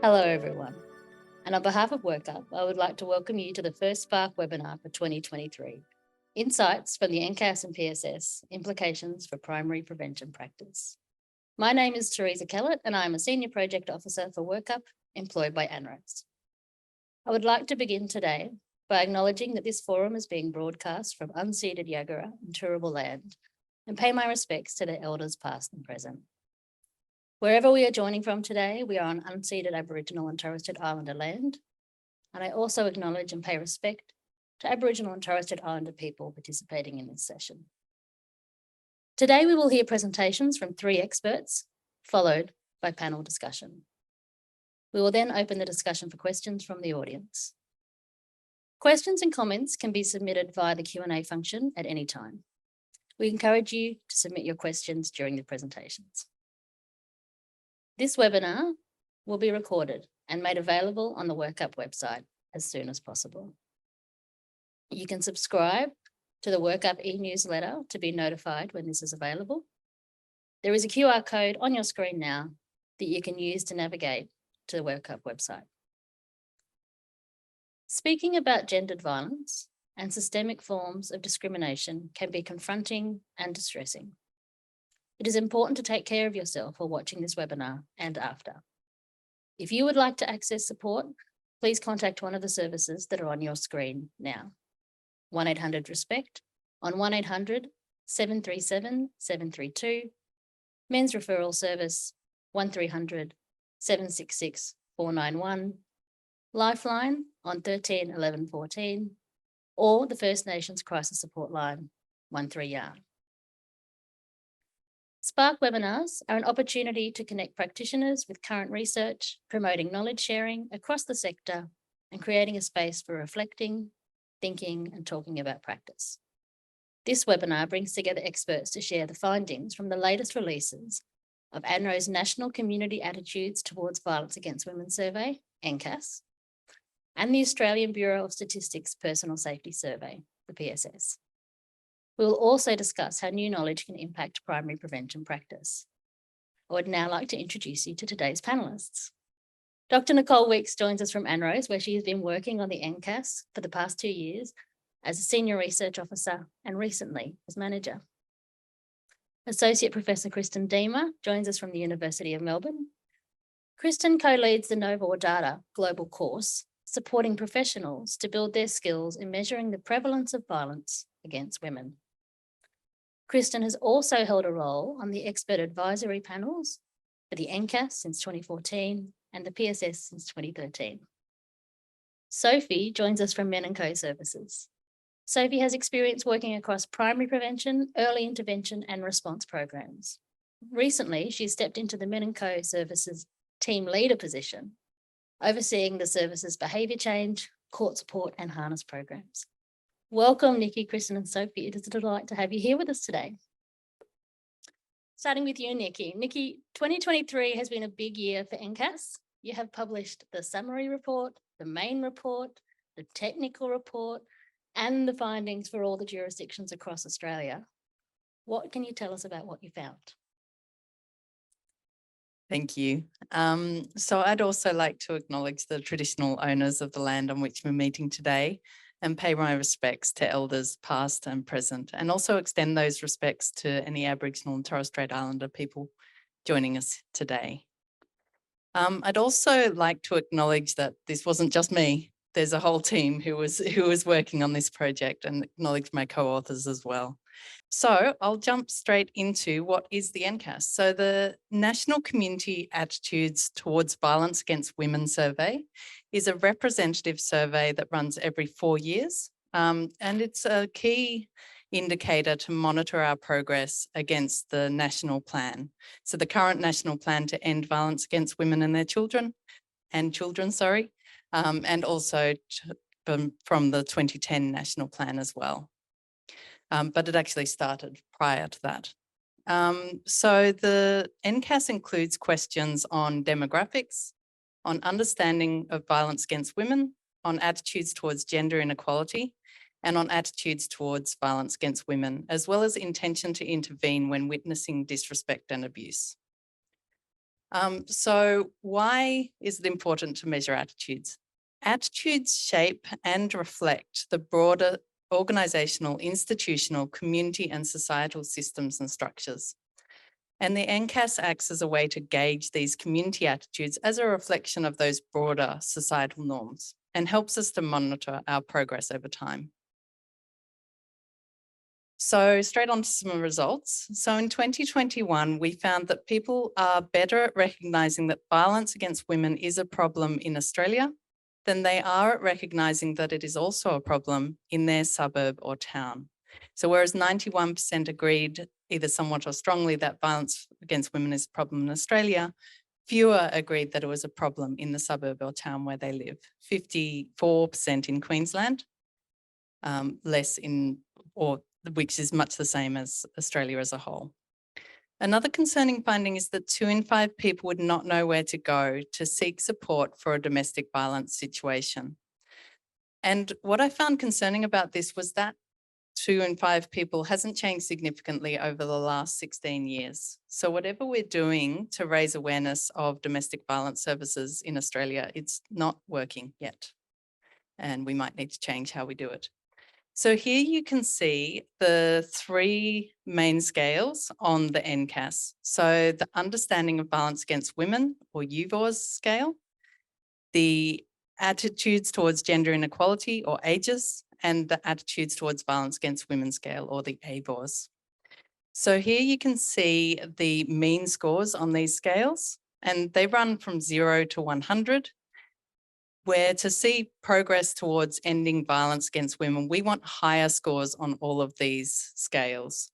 Hello everyone, and on behalf of WorkUp, I would like to welcome you to the first Spark webinar for 2023, Insights from the NCAS and PSS, Implications for Primary Prevention Practice. My name is Teresa Kellett and I am a Senior Project Officer for WorkUp, employed by ANROWS. I would like to begin today by acknowledging that this forum is being broadcast from unceded Yagara and Turrbal land, and pay my respects to their elders past and present. Wherever we are joining from today, we are on unceded Aboriginal and Torres Strait Islander land, and I also acknowledge and pay respect to Aboriginal and Torres Strait Islander people participating in this session. Today we will hear presentations from 3 experts, followed by panel discussion. We will then open the discussion for questions from the audience. Questions and comments can be submitted via the Q&A function at any time. We encourage you to submit your questions during the presentations. This webinar will be recorded and made available on the WorkUp website as soon as possible. You can subscribe to the WorkUp e-newsletter to be notified when this is available. There is a QR code on your screen now that you can use to navigate to the WorkUp website. Speaking about gendered violence and systemic forms of discrimination can be confronting and distressing. It is important to take care of yourself while watching this webinar and after. If you would like to access support, please contact one of the services that are on your screen now. 1-800-RESPECT on 1-800-737-732, Men's Referral Service 1300-766-491, Lifeline on 13 11 14, or the First Nations Crisis Support Line 13-YARN. Spark webinars are an opportunity to connect practitioners with current research, promoting knowledge sharing across the sector and creating a space for reflecting, thinking and talking about practice. This webinar brings together experts to share the findings from the latest releases of ANROWS National Community Attitudes Towards Violence Against Women Survey, NCAS, and the Australian Bureau of Statistics Personal Safety Survey, the PSS. We will also discuss how new knowledge can impact primary prevention practice. I would now like to introduce you to today's panellists. Dr. Nicole Weeks joins us from ANROWS, where she has been working on the NCAS for the past 2 years as a Senior Research Officer and recently as Manager. Associate Professor Kristen Deemer joins us from the University of Melbourne. Kristen co-leads the Novor Data Global course, supporting professionals to build their skills in measuring the prevalence of violence against women. Kristen has also held a role on the expert advisory panels for the NCAS since 2014 and the PSS since 2013. Sophie joins us from Men & Co Services. Sophie has experience working across primary prevention, early intervention and response programs. Recently, she stepped into the Men & Co Services team leader position, overseeing the service's behaviour change, court support and harness programs. Welcome, Nikki, Kristen and Sophie. It is a delight to have you here with us today. Starting with you, Nikki. Nikki, 2023 has been a big year for NCAS. You have published the summary report, the main report, the technical report, and the findings for all the jurisdictions across Australia. What can you tell us about what you found? Thank you. So I'd also like to acknowledge the traditional owners of the land on which we're meeting today and pay my respects to elders past and present, and also extend those respects to any Aboriginal and Torres Strait Islander people joining us today. I'd also like to acknowledge that this wasn't just me. There's a whole team who was working on this project, and acknowledge my co-authors as well. So I'll jump straight into what is the NCAS. So the National Community Attitudes Towards Violence Against Women survey is a representative survey that runs every 4 years. And it's a key indicator to monitor our progress against the national plan. So the current national plan to end violence against women and their children, and also from the 2010 national plan as well. But it actually started prior to that. So the NCAS includes questions on demographics, on understanding of violence against women, on attitudes towards gender inequality, and on attitudes towards violence against women, as well as intention to intervene when witnessing disrespect and abuse. So why is it important to measure attitudes? Attitudes shape and reflect the broader organisational, institutional, community and societal systems and structures. And the NCAS acts as a way to gauge these community attitudes as a reflection of those broader societal norms and helps us to monitor our progress over time. So straight on to some results. So in 2021, we found that people are better at recognising that violence against women is a problem in Australia than they are at recognising that it is also a problem in their suburb or town. So whereas 91% agreed either somewhat or strongly that violence against women is a problem in Australia, fewer agreed that it was a problem in the suburb or town where they live. 54% in Queensland, less in, or which is much the same as Australia as a whole. Another concerning finding is that 2 in 5 people would not know where to go to seek support for a domestic violence situation. And what I found concerning about this was that 2 in 5 people hasn't changed significantly over the last 16 years. So whatever we're doing to raise awareness of domestic violence services in Australia, it's not working yet. And we might need to change how we do it. So here you can see the 3 main scales on the NCAS. So the understanding of violence against women, or UVAWS scale, the attitudes towards gender inequality, or AGES, and the attitudes towards violence against women scale, or the AVAWS. So here you can see the mean scores on these scales, and they run from 0 to 100. Where to see progress towards ending violence against women, we want higher scores on all of these scales.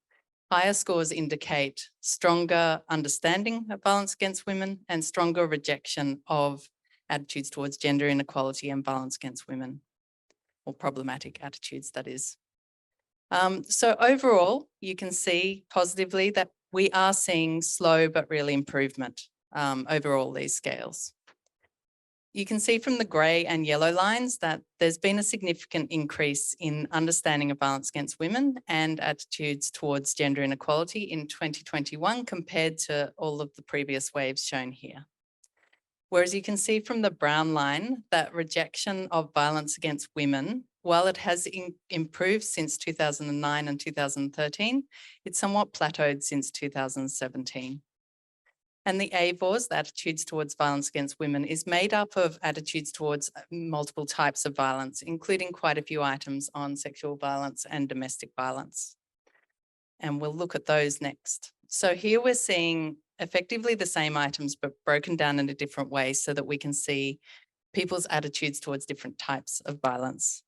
Higher scores indicate stronger understanding of violence against women and stronger rejection of attitudes towards gender inequality and violence against women, or problematic attitudes, that is. So overall, you can see positively that we are seeing slow but real improvement over all these scales. You can see from the grey and yellow lines that there's been a significant increase in understanding of violence against women and attitudes towards gender inequality in 2021 compared to all of the previous waves shown here. Whereas you can see from the brown line that rejection of violence against women, while it has improved since 2009 and 2013, it's somewhat plateaued since 2017. And the AVAWS, the attitudes towards violence against women, is made up of attitudes towards multiple types of violence, including quite a few items on sexual violence and domestic violence. And we'll look at those next. So here we're seeing effectively the same items, but broken down in a different way so that we can see people's attitudes towards different types of violence.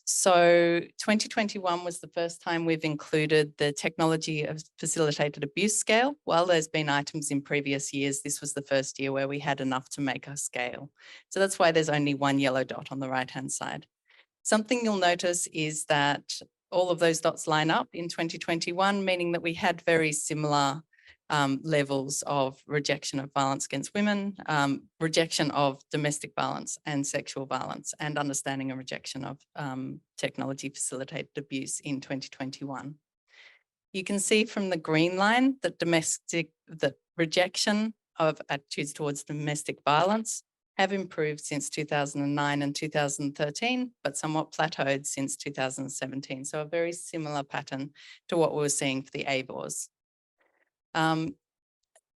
So 2021 was the first time we've included the technology of facilitated abuse scale. While there's been items in previous years, this was the first year where we had enough to make a scale. So that's why there's only 1 yellow dot on the right-hand side. Something you'll notice is that all of those dots line up in 2021, meaning that we had very similar levels of rejection of violence against women, rejection of domestic violence and sexual violence, and understanding and rejection of technology facilitated abuse in 2021. You can see from the green line that the rejection of attitudes towards domestic violence have improved since 2009 and 2013, but somewhat plateaued since 2017. So a very similar pattern to what we were seeing for the AVAWS.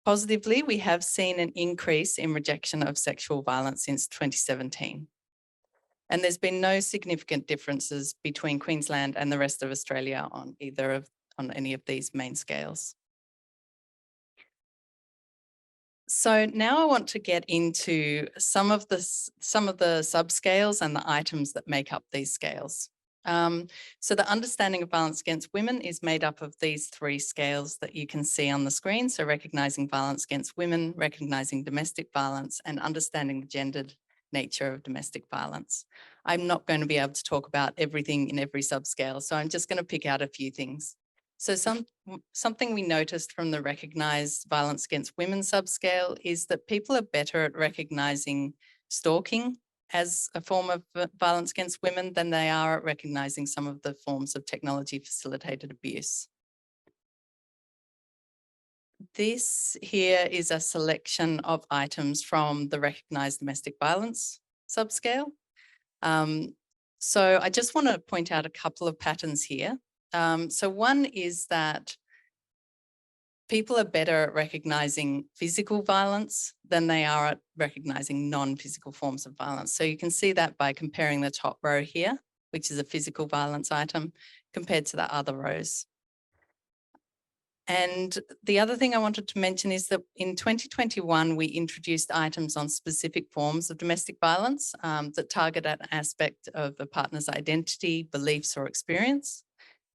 Positively, we have seen an increase in rejection of sexual violence since 2017. And there's been no significant differences between Queensland and the rest of Australia on any of these main scales. So now I want to get into some of the subscales and the items that make up these scales. So the understanding of violence against women is made up of these 3 scales that you can see on the screen. So recognising violence against women, recognising domestic violence, and understanding the gendered nature of domestic violence. I'm not going to be able to talk about everything in every subscale, so I'm just going to pick out a few things. So something we noticed from the recognised violence against women subscale is that people are better at recognising stalking as a form of violence against women than they are at recognising some of the forms of technology facilitated abuse. This here is a selection of items from the recognised domestic violence subscale. So I just want to point out a couple of patterns here. So one is that people are better at recognising physical violence than they are at recognising non-physical forms of violence. So you can see that by comparing the top row here, which is a physical violence item, compared to the other rows. And the other thing I wanted to mention is that in 2021, we introduced items on specific forms of domestic violence that target an aspect of a partner's identity, beliefs, or experience.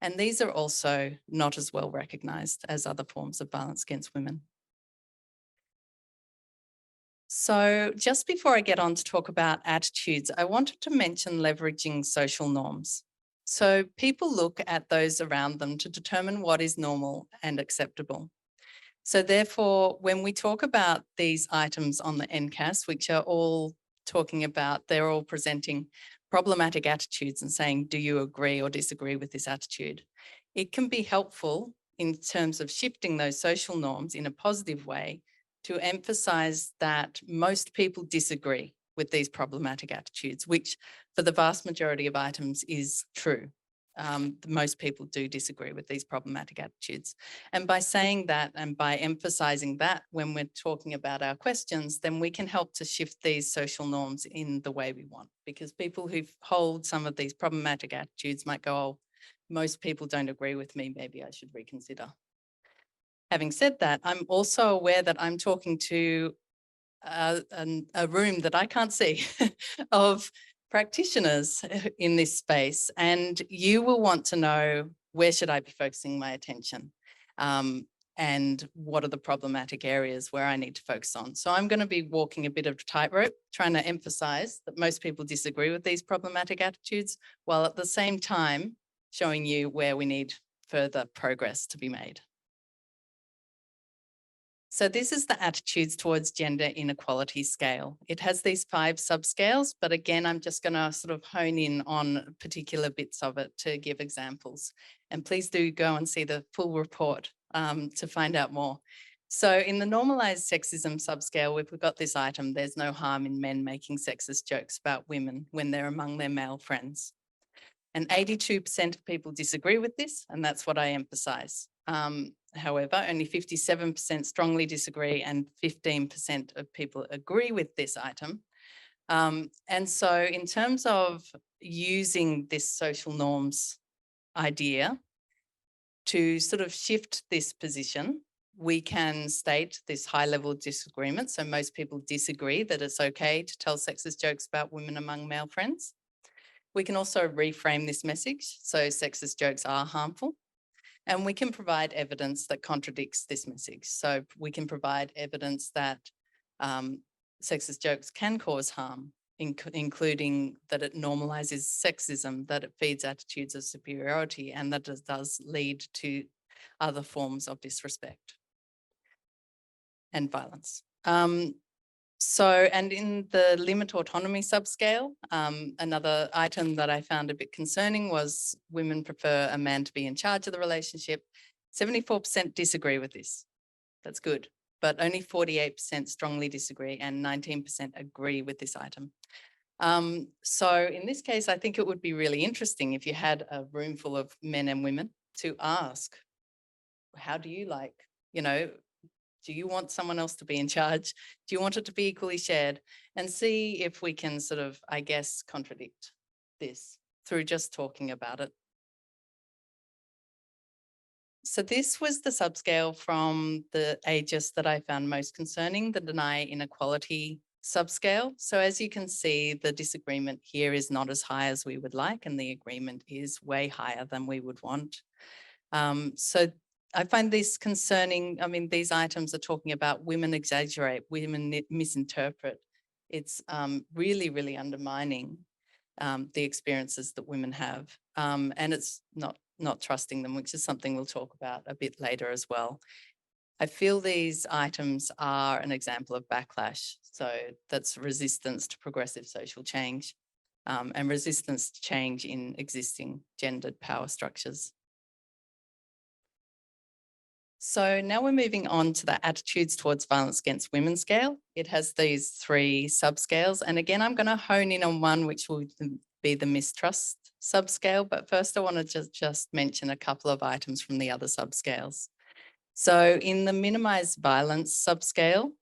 And these are also not as well recognised as other forms of violence against women. So just before I get on to talk about attitudes, I wanted to mention leveraging social norms. So people look at those around them to determine what is normal and acceptable. So therefore, when we talk about these items on the NCAS, which are all talking about, they're all presenting problematic attitudes and saying, do you agree or disagree with this attitude? It can be helpful in terms of shifting those social norms in a positive way to emphasize that most people disagree with these problematic attitudes, which for the vast majority of items is true. Most people do disagree with these problematic attitudes. And by saying that and by emphasizing that when we're talking about our questions, then we can help to shift these social norms in the way we want. Because people who hold some of these problematic attitudes might go, oh, most people don't agree with me, maybe I should reconsider. Having said that, I'm also aware that I'm talking to a room that I can't see of practitioners in this space, and you will want to know, where should I be focusing my attention? And what are the problematic areas where I need to focus on? So I'm going to be walking a bit of a tightrope, trying to emphasize that most people disagree with these problematic attitudes, while at the same time showing you where we need further progress to be made. So this is the attitudes towards gender inequality scale. It has these 5 subscales, but again, I'm just going to sort of hone in on particular bits of it to give examples. And please do go and see the full report to find out more. So in the normalized sexism subscale, we've got this item, there's no harm in men making sexist jokes about women when they're among their male friends. And 82% of people disagree with this, and that's what I emphasize. However, only 57% strongly disagree and 15% of people agree with this item. And so in terms of using this social norms idea to sort of shift this position, we can state this high level disagreement. So most people disagree that it's okay to tell sexist jokes about women among male friends. We can also reframe this message. So sexist jokes are harmful. And we can provide evidence that contradicts this message. So we can provide evidence that sexist jokes can cause harm, including that it normalizes sexism, that it feeds attitudes of superiority, and that it does lead to other forms of disrespect and violence. And in the limit autonomy subscale, another item that I found a bit concerning was women prefer a man to be in charge of the relationship. 74% disagree with this. That's good. But only 48% strongly disagree and 19% agree with this item. So in this case, I think it would be really interesting if you had a room full of men and women to ask, how do you like, do you want someone else to be in charge? Do you want it to be equally shared? And see if we can sort of, I guess, contradict this through just talking about it. So this was the subscale from the ages that I found most concerning, the deny inequality subscale. So as you can see, the disagreement here is not as high as we would like, and the agreement is way higher than we would want. So I find this concerning. I mean, these items are talking about women exaggerate, women misinterpret. It's really, really undermining the experiences that women have. And it's not trusting them, which is something we'll talk about a bit later as well. I feel these items are an example of backlash. So that's resistance to progressive social change and resistance to change in existing gendered power structures. So now we're moving on to the attitudes towards violence against women scale. It has these 3 subscales. And again, I'm going to hone in on one, which will be the mistrust subscale. But first, I want to just mention a couple of items from the other subscales. So in the minimize violence subscale,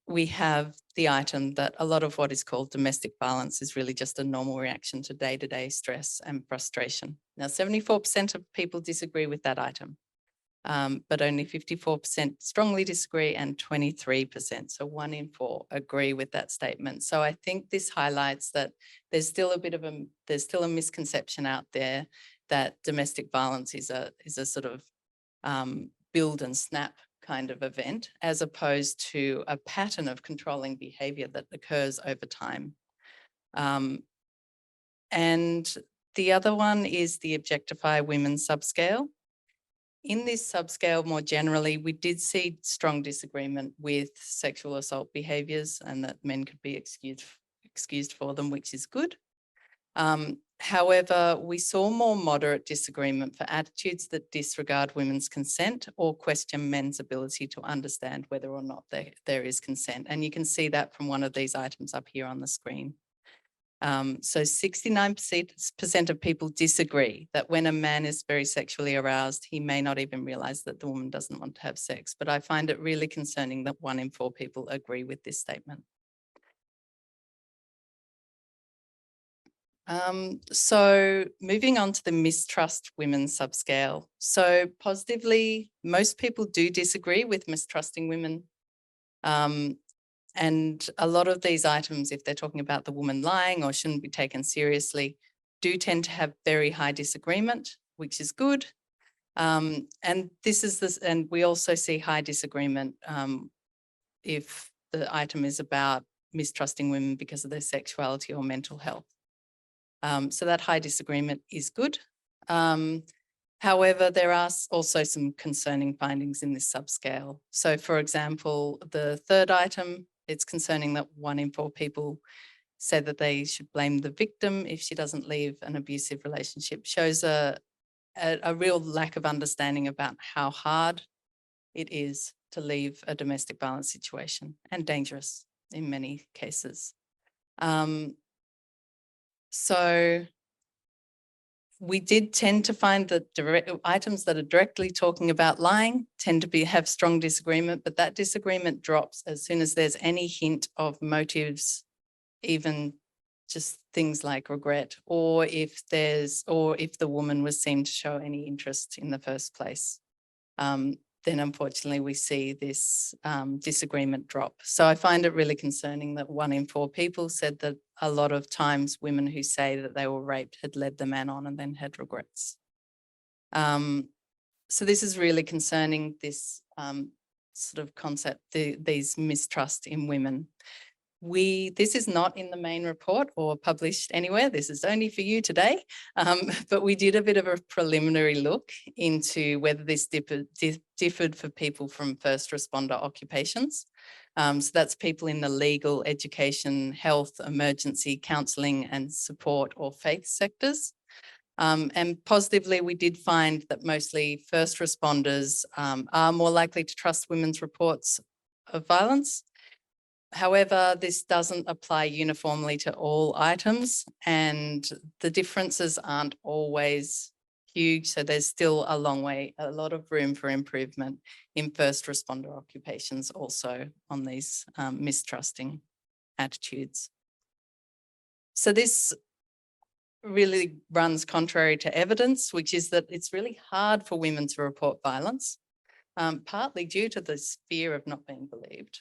we have the item that a lot of what is called domestic violence is really just a normal reaction to day-to-day stress and frustration. Now, 74% of people disagree with that item. But only 54% strongly disagree and 23%, so 1 in 4, agree with that statement. So I think this highlights that there's still a misconception out there that domestic violence is a sort of build and snap kind of event, as opposed to a pattern of controlling behavior that occurs over time. And the other one is the objectify women subscale. In this subscale, more generally, we did see strong disagreement with sexual assault behaviours and that men could be excused for them, which is good. However, we saw more moderate disagreement for attitudes that disregard women's consent or question men's ability to understand whether or not there is consent. And you can see that from one of these items up here on the screen. So 69% of people disagree that when a man is very sexually aroused, he may not even realize that the woman doesn't want to have sex. But I find it really concerning that 1 in 4 people agree with this statement. So moving on to the mistrust women subscale. So positively, most people do disagree with mistrusting women. And a lot of these items, if they're talking about the woman lying or shouldn't be taken seriously, do tend to have very high disagreement, which is good. And and we also see high disagreement if the item is about mistrusting women because of their sexuality or mental health. So that high disagreement is good. However, there are also some concerning findings in this subscale. So for example, the third item, it's concerning that 1 in 4 people said that they should blame the victim if she doesn't leave an abusive relationship, shows a real lack of understanding about how hard it is to leave a domestic violence situation and dangerous in many cases. So we did tend to find that items that are directly talking about lying tend to have strong disagreement, but that disagreement drops as soon as there's any hint of motives, even just things like regret, or if the woman was seen to show any interest in the first place. Then unfortunately we see this disagreement drop. So I find it really concerning that 1 in 4 people said that a lot of times women who say that they were raped had led the man on and then had regrets. So this is really concerning, this sort of concept, these mistrust in women. This is not in the main report or published anywhere. This is only for you today. But we did a bit of a preliminary look into whether this differed for people from first responder occupations. So that's people in the legal, education, health, emergency, counselling and support or faith sectors. And positively, we did find that mostly first responders are more likely to trust women's reports of violence. However, this doesn't apply uniformly to all items and the differences aren't always huge. So there's still a lot of room for improvement in first responder occupations also on these mistrusting attitudes. So this really runs contrary to evidence, which is that it's really hard for women to report violence, partly due to this fear of not being believed.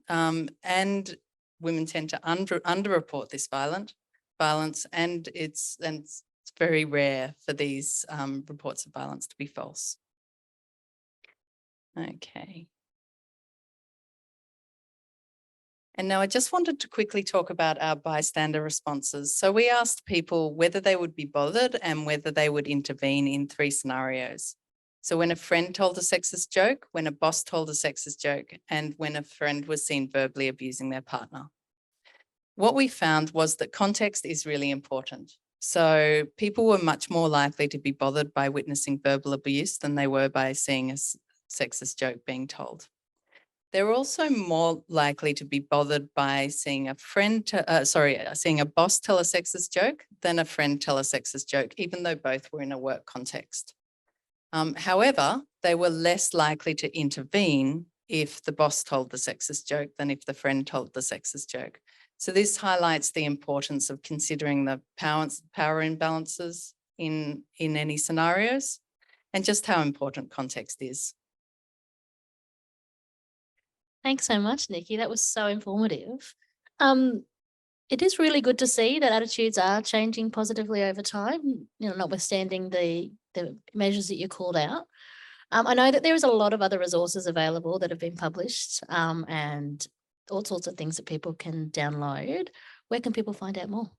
And women tend to underreport this violence, and it's very rare for these reports of violence to be false. Okay. And now I just wanted to quickly talk about our bystander responses. So we asked people whether they would be bothered and whether they would intervene in 3 scenarios. So when a friend told a sexist joke, when a boss told a sexist joke, and when a friend was seen verbally abusing their partner. What we found was that context is really important. So people were much more likely to be bothered by witnessing verbal abuse than they were by seeing sexist joke being told. They're also more likely to be bothered by seeing a seeing a boss tell a sexist joke than a friend tell a sexist joke, even though both were in a work context. However, they were less likely to intervene if the boss told the sexist joke than if the friend told the sexist joke. So this highlights the importance of considering the power imbalances in any scenarios and just how important context is. Thanks so much, Nikki. That was so informative. It is really good to see that attitudes are changing positively over time, notwithstanding the measures that you called out. I know that there is a lot of other resources available that have been published, and all sorts of things that people can download. Where can people find out more?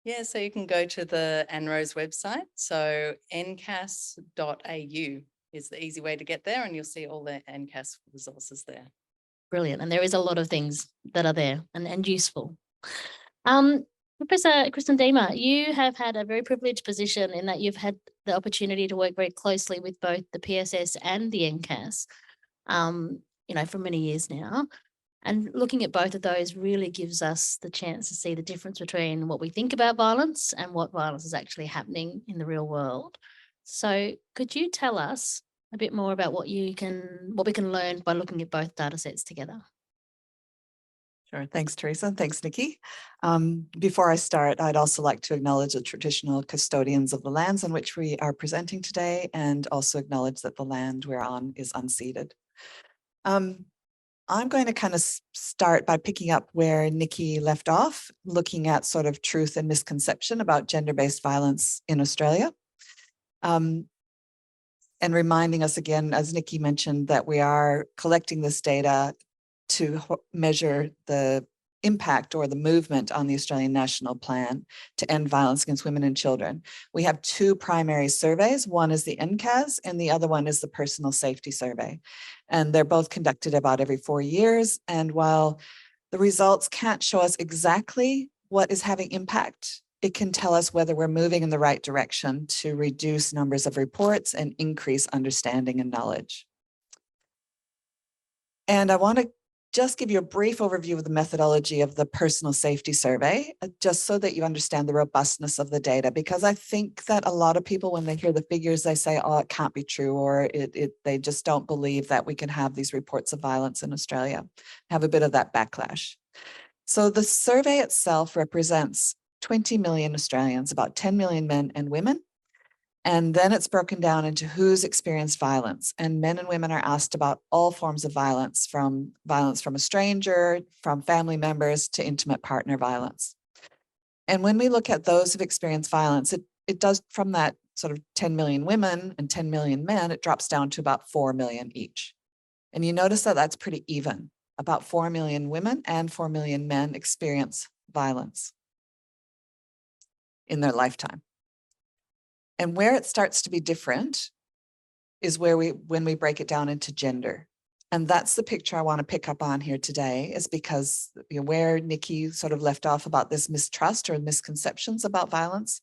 Yeah, so you can go to the ANROWS website. So ncas.au is the easy way to get there, and you'll see all the NCAS resources there. Brilliant. And there is a lot of things that are there and useful. Professor Kristen Deemer, you have had a very privileged position in that you've had the opportunity to work very closely with both the PSS and the NCAS, for many years now. And looking at both of those really gives us the chance to see the difference between what we think about violence and what violence is actually happening in the real world. So could you tell us a bit more about what we can learn by looking at both data sets together? Sure. Thanks, Teresa. Thanks, Nikki. Before I start, I'd also like to acknowledge the traditional custodians of the lands on which we are presenting today, and also acknowledge that the land we're on is unceded. I'm going to kind of start by picking up where Nikki left off, looking at sort of truth and misconception about gender-based violence in Australia. And reminding us again, as Nikki mentioned, that we are collecting this data to measure the impact or the movement on the Australian National Plan to end violence against women and children. We have two primary surveys. One is the NCAS and the other one is the Personal Safety Survey. And they're both conducted about every 4 years. And while the results can't show us exactly what is having impact, it can tell us whether we're moving in the right direction to reduce numbers of reports and increase understanding and knowledge. And I want to just give you a brief overview of the methodology of the Personal Safety Survey, just so that you understand the robustness of the data, because I think that a lot of people, when they hear the figures, they say, oh, it can't be true, or they just don't believe that we can have these reports of violence in Australia, have a bit of that backlash. So the survey itself represents 20 million Australians, about 10 million men and women. And then it's broken down into who's experienced violence. And men and women are asked about all forms of violence from a stranger, from family members, to intimate partner violence. And when we look at those who've experienced violence, it does, from that sort of 10 million women and 10 million men, it drops down to about 4 million each. And you notice that that's pretty even. About 4 million women and 4 million men experience violence in their lifetime. And where it starts to be different is when we break it down into gender. And that's the picture I want to pick up on here today, is because where Nikki sort of left off about this mistrust or misconceptions about violence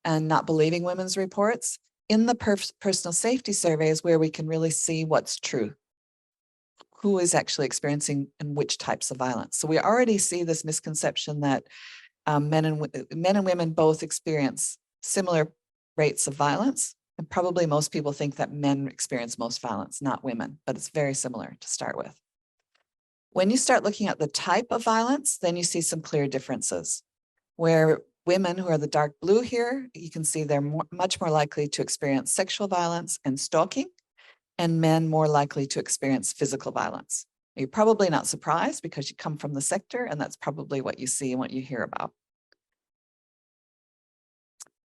and not believing women's reports, in the Personal Safety Survey is where we can really see what's true. Who is actually experiencing and which types of violence. So we already see this misconception that men and women both experience similar rates of violence. And probably most people think that men experience most violence, not women, but it's very similar to start with. When you start looking at the type of violence, then you see some clear differences. Where women, who are the dark blue here, you can see they're much more likely to experience sexual violence and stalking, and men more likely to experience physical violence. You're probably not surprised because you come from the sector, and that's probably what you see and what you hear about.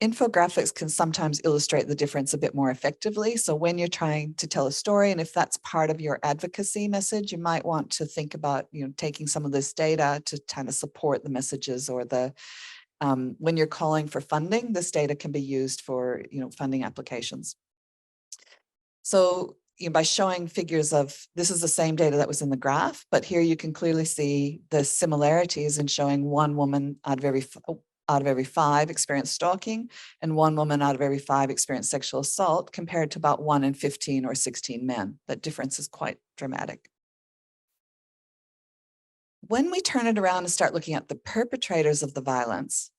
Infographics can sometimes illustrate the difference a bit more effectively. So when you're trying to tell a story, and if that's part of your advocacy message, you might want to think about taking some of this data to kind of support the messages, or when you're calling for funding, this data can be used for funding applications. So by showing figures of, this is the same data that was in the graph, but here you can clearly see the similarities in showing one woman out of every out of every 5 experienced stalking, and 1 woman out of every 5 experienced sexual assault, compared to about 1 in 15 or 16 men. That difference is quite dramatic. When we turn it around and start looking at the perpetrators of the violence,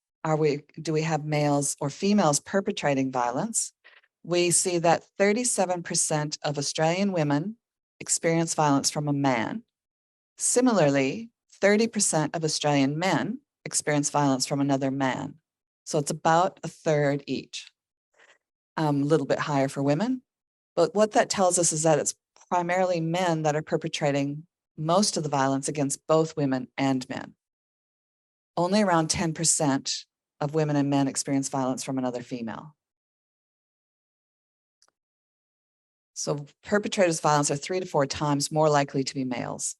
do we have males or females perpetrating violence? We see that 37% of Australian women experience violence from a man. Similarly, 30% of Australian men experience violence from another man. So it's about a third each. A little bit higher for women. But what that tells us is that it's primarily men that are perpetrating most of the violence against both women and men. Only around 10% of women and men experience violence from another female. So perpetrators of violence are 3 to 4 times more likely to be males.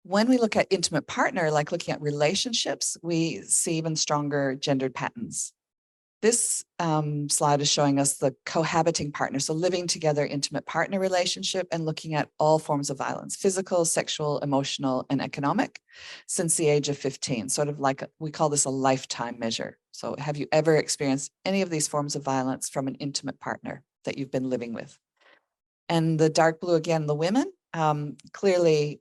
When we look at intimate partner, like looking at relationships, we see even stronger gendered patterns. This slide is showing us the cohabiting partner, so living together intimate partner relationship and looking at all forms of violence, physical, sexual, emotional, and economic, since the age of 15, sort of like, we call this a lifetime measure. So have you ever experienced any of these forms of violence from an intimate partner that you've been living with? And the dark blue, again, the women, clearly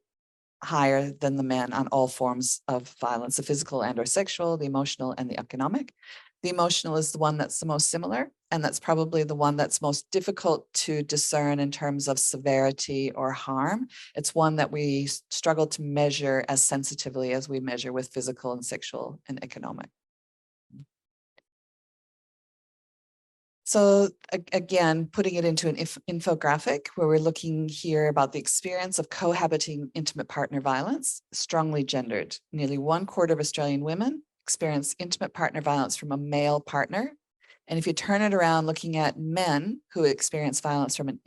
higher than the men on all forms of violence, the physical and or sexual, the emotional and the economic. The emotional is the one that's the most similar, and that's probably the one that's most difficult to discern in terms of severity or harm. It's one that we struggle to measure as sensitively as we measure with physical and sexual and economic. So again, putting it into an infographic where we're looking here about the experience of cohabiting intimate partner violence, strongly gendered. Nearly 1/4 of Australian women experience intimate partner violence from a male partner. And if you turn it around looking at men who experience violence from an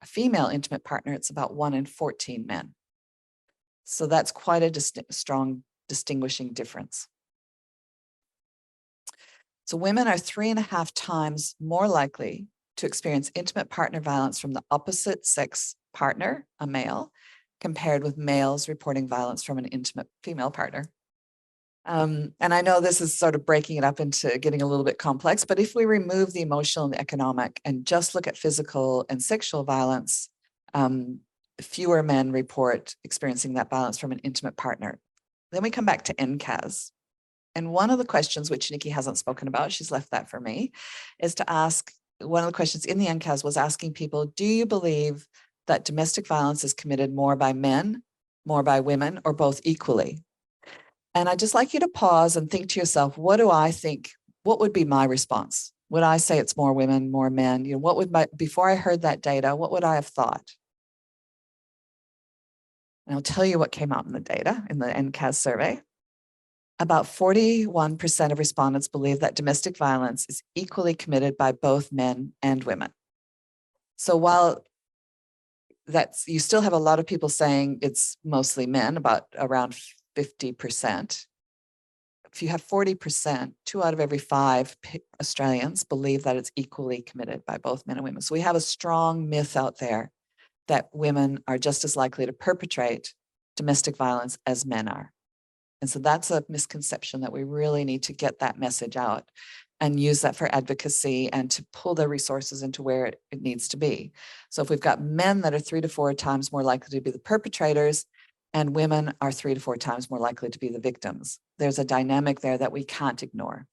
female intimate partner, it's about 1 in 14 men. So that's quite a strong distinguishing difference. So women are 3.5 times more likely to experience intimate partner violence from the opposite sex partner, a male, compared with males reporting violence from an intimate female partner. And I know this is sort of breaking it up into getting a little bit complex, but if we remove the emotional and the economic and just look at physical and sexual violence, fewer men report experiencing that violence from an intimate partner. Then we come back to NCAS. And one of the questions which Nikki hasn't spoken about, she's left that for me, is to ask, one of the questions in the NCAS was asking people, do you believe that domestic violence is committed more by men, more by women, or both equally? And I'd just like you to pause and think to yourself, what do I think? What would be my response? Would I say it's more women, more men? You know, what would before I heard that data, what would I have thought? And I'll tell you what came out in the data in the NCAS survey. About 41% of respondents believe that domestic violence is equally committed by both men and women. So while you still have a lot of people saying it's mostly men, about around 50%. If you have 40%, 2 out of every 5 Australians believe that it's equally committed by both men and women. So we have a strong myth out there that women are just as likely to perpetrate domestic violence as men are. And so that's a misconception that we really need to get that message out and use that for advocacy and to pull the resources into where it needs to be. So if we've got men that are 3 to 4 times more likely to be the perpetrators, and women are 3 to 4 times more likely to be the victims, there's a dynamic there that we can't ignore.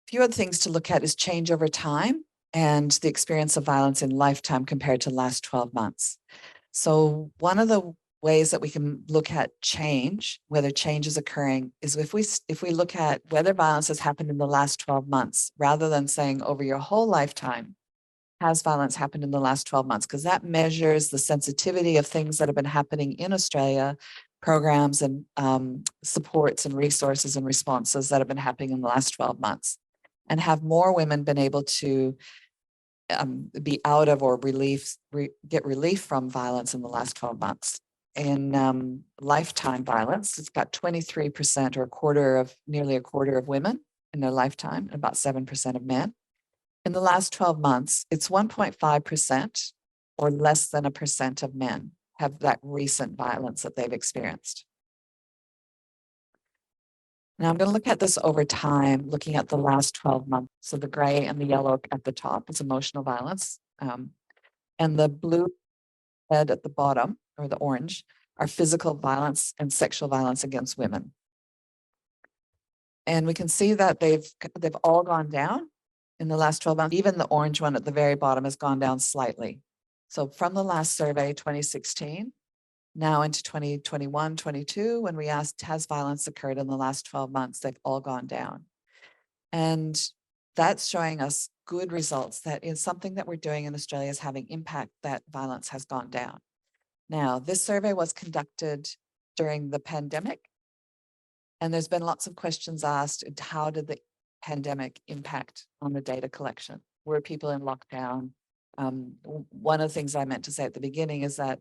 A few other things to look at is change over time and the experience of violence in lifetime compared to last 12 months. So one of the ways that we can look at change, whether change is occurring, is if we look at whether violence has happened in the last 12 months, rather than saying over your whole lifetime, has violence happened in the last 12 months? Because that measures the sensitivity of things that have been happening in Australia, programs and supports and resources and responses that have been happening in the last 12 months. And have more women been able to be out of or get relief from violence in the last 12 months. In lifetime violence, it's got 23% or nearly a quarter of women in their lifetime, and about 7% of men. In the last 12 months, it's 1.5% or less than 1% of men have that recent violence that they've experienced. Now I'm going to look at this over time, looking at the last 12 months. So the gray and the yellow at the top is emotional violence. And the blue red at the bottom, or the orange, are physical violence and sexual violence against women. And we can see that they've all gone down in the last 12 months. Even the orange one at the very bottom has gone down slightly. So from the last survey, 2016, now into 2021, 22, when we asked, has violence occurred in the last 12 months, they've all gone down. And that's showing us good results, that is something that we're doing in Australia is having impact, that violence has gone down. Now, this survey was conducted during the pandemic, and there's been lots of questions asked, how did the pandemic impact on the data collection? Were people in lockdown? One of the things I meant to say at the beginning is that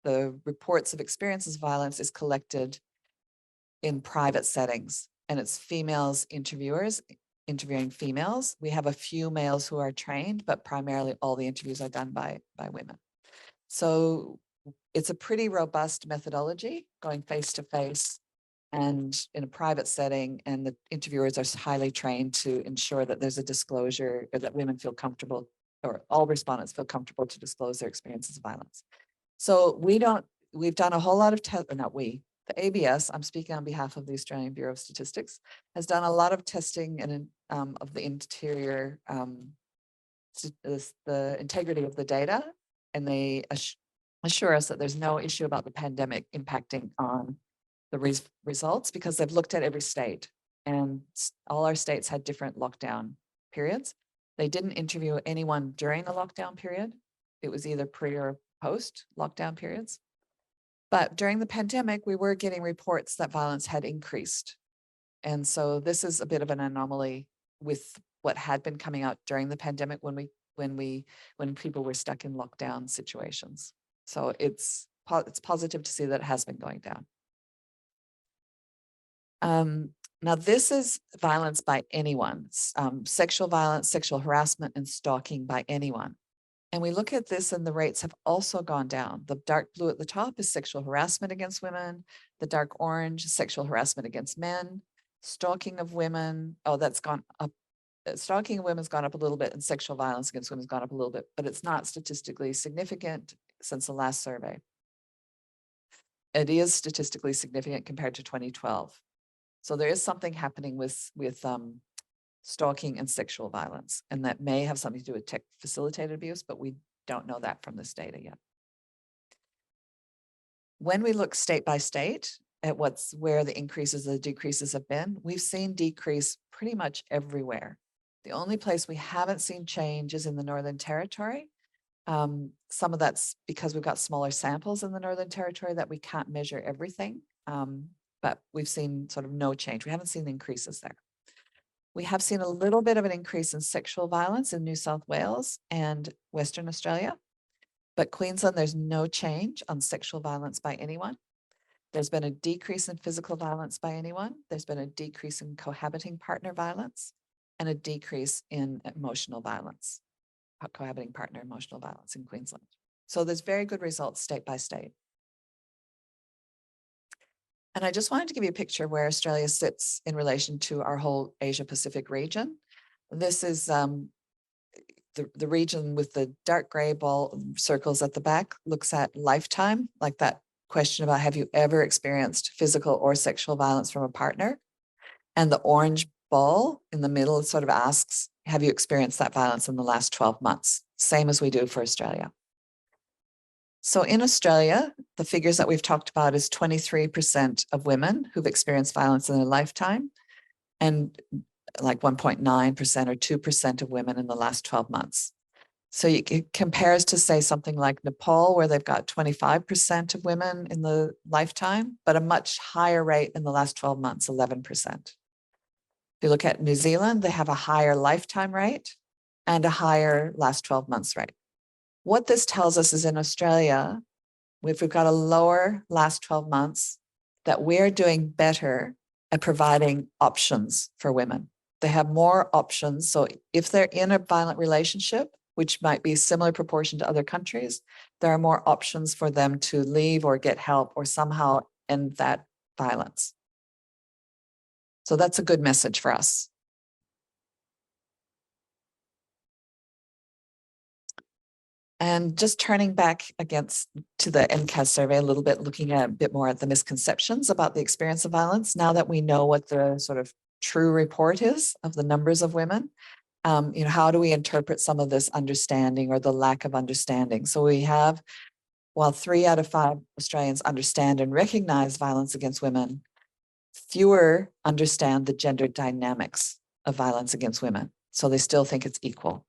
the reports of experiences of violence is collected in private settings, and it's females interviewers interviewing females. We have a few males who are trained, but primarily all the interviews are done by women. So it's a pretty robust methodology, going face to face and in a private setting, and the interviewers are highly trained to ensure that there's a disclosure, or that women feel comfortable, or all respondents feel comfortable to disclose their experiences of violence. So we've done a whole lot of the ABS, I'm speaking on behalf of the Australian Bureau of Statistics, has done a lot of testing and of the interior, the integrity of the data, and they assure us that there's no issue about the pandemic impacting on the results, because they've looked at every state, and all our states had different lockdown periods. They didn't interview anyone during the lockdown period. It was either pre or post lockdown periods. But during the pandemic, we were getting reports that violence had increased. And so this is a bit of an anomaly with what had been coming out during the pandemic when people were stuck in lockdown situations. So it's positive to see that it has been going down. Now this is violence by anyone, sexual violence, sexual harassment, and stalking by anyone. And we look at this and the rates have also gone down. The dark blue at the top is sexual harassment against women. The dark orange is sexual harassment against men. Stalking of women, that's gone up. Stalking of women's gone up a little bit, and sexual violence against women's gone up a little bit, but it's not statistically significant since the last survey. It is statistically significant compared to 2012. So there is something happening with stalking and sexual violence, and that may have something to do with tech facilitated abuse, but we don't know that from this data yet. When we look state by state at where the increases or the decreases have been, we've seen decrease pretty much everywhere. The only place we haven't seen change is in the Northern Territory. Some of that's because we've got smaller samples in the Northern Territory that we can't measure everything, but we've seen sort of no change. We haven't seen increases there. We have seen a little bit of an increase in sexual violence in New South Wales and Western Australia, but Queensland, there's no change on sexual violence by anyone. There's been a decrease in physical violence by anyone. There's been a decrease in cohabiting partner violence and a decrease in emotional violence, cohabiting partner emotional violence in Queensland. So there's very good results state by state. And I just wanted to give you a picture where Australia sits in relation to our whole Asia Pacific region. This is the region with the dark gray ball circles at the back, looks at lifetime, like that question about have you ever experienced physical or sexual violence from a partner? And the orange ball in the middle sort of asks, have you experienced that violence in the last 12 months? Same as we do for Australia. So in Australia, the figures that we've talked about is 23% of women who've experienced violence in their lifetime, and like 1.9% or 2% of women in the last 12 months. So it compares to say something like Nepal, where they've got 25% of women in the lifetime, but a much higher rate in the last 12 months, 11%. If you look at New Zealand, they have a higher lifetime rate and a higher last 12 months rate. What this tells us is in Australia, if we've got a lower last 12 months, that we're doing better at providing options for women. They have more options. So if they're in a violent relationship, which might be a similar proportion to other countries, there are more options for them to leave or get help or somehow end that violence. So that's a good message for us. And just turning back to the NCAS survey a little bit, looking at a bit more at the misconceptions about the experience of violence. Now that we know what the sort of true report is of the numbers of women, how do we interpret some of this understanding or the lack of understanding? So we have, while 3 out of 5 Australians understand and recognize violence against women, fewer understand the gender dynamics of violence against women. So they still think it's equal.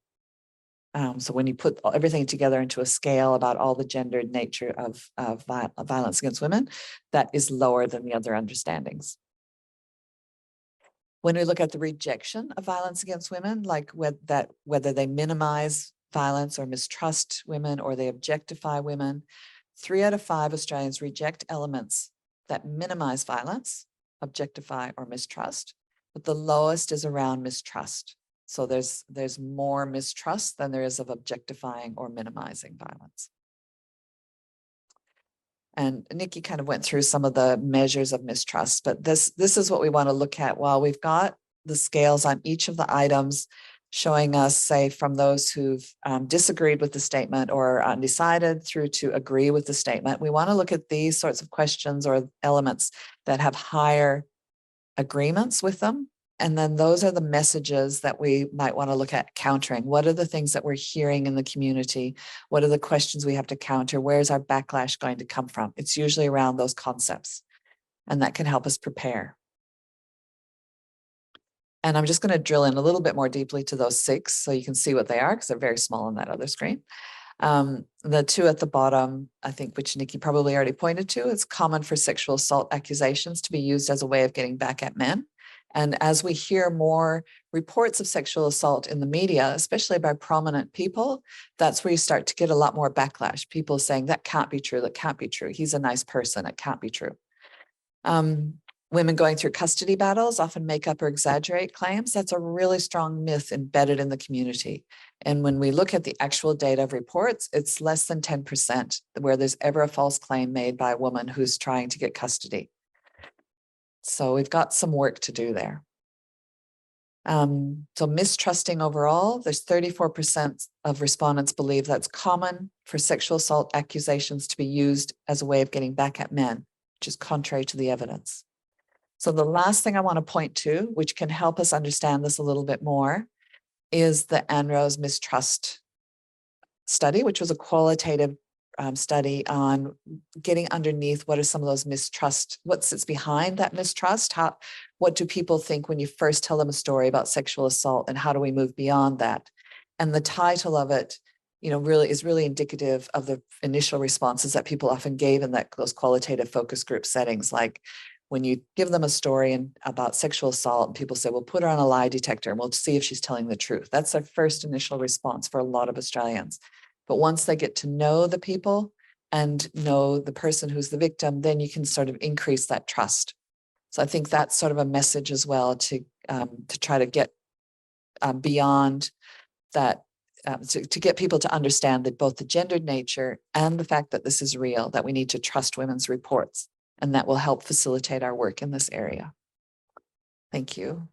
So when you put everything together into a scale about all the gendered nature of violence against women, that is lower than the other understandings. When we look at the rejection of violence against women, like whether they minimize violence or mistrust women or they objectify women, 3 out of 5 Australians reject elements that minimize violence, objectify, or mistrust, but the lowest is around mistrust. So there's more mistrust than there is of objectifying or minimizing violence. And Nikki kind of went through some of the measures of mistrust, but this is what we want to look at. While we've got the scales on each of the items showing us, say, from those who've disagreed with the statement or undecided through to agree with the statement, we want to look at these sorts of questions or elements that have higher agreements with them. And then those are the messages that we might want to look at countering. What are the things that we're hearing in the community? What are the questions we have to counter? Where's our backlash going to come from? It's usually around those concepts, and that can help us prepare. And I'm just going to drill in a little bit more deeply to those 6 so you can see what they are, because they're very small on that other screen. The 2 at the bottom, I think, which Nikki probably already pointed to, it's common for sexual assault accusations to be used as a way of getting back at men. And as we hear more reports of sexual assault in the media, especially by prominent people, that's where you start to get a lot more backlash. People saying that can't be true, that can't be true. He's a nice person, it can't be true. Women going through custody battles often make up or exaggerate claims. That's a really strong myth embedded in the community. And when we look at the actual data of reports, it's less than 10% where there's ever a false claim made by a woman who's trying to get custody. So we've got some work to do there. So mistrusting overall, there's 34% of respondents believe that's common for sexual assault accusations to be used as a way of getting back at men, which is contrary to the evidence. So the last thing I want to point to, which can help us understand this a little bit more, is the ANROWS mistrust study, which was a qualitative study on getting underneath what are some of those mistrust, what sits behind that mistrust, what do people think when you first tell them a story about sexual assault, and how do we move beyond that? And the title of it, really is really indicative of the initial responses that people often gave in those qualitative focus group settings. Like when you give them a story about sexual assault, and people say, well, put her on a lie detector and we'll see if she's telling the truth. That's their first initial response for a lot of Australians. But once they get to know the people and know the person who's the victim, then you can sort of increase that trust. So I think that's sort of a message as well to try to get beyond that, to get people to understand that both the gendered nature and the fact that this is real, that we need to trust women's reports, and that will help facilitate our work in this area. Thank you.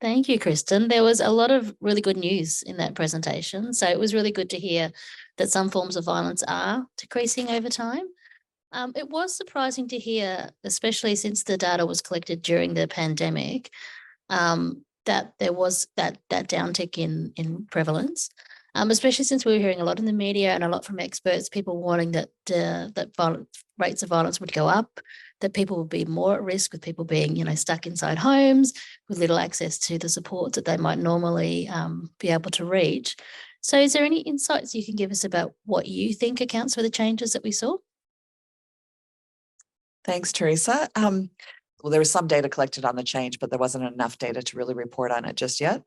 Thank you, Kristen. There was a lot of really good news in that presentation. So it was really good to hear that some forms of violence are decreasing over time. It was surprising to hear, especially since the data was collected during the pandemic, that there was that downtick in prevalence, especially since we were hearing a lot in the media and a lot from experts, people warning that rates of violence would go up, that people would be more at risk with people being, stuck inside homes with little access to the supports that they might normally be able to reach. So is there any insights you can give us about what you think accounts for the changes that we saw? Thanks, Teresa. Well, there was some data collected on the change, but there wasn't enough data to really report on it just yet.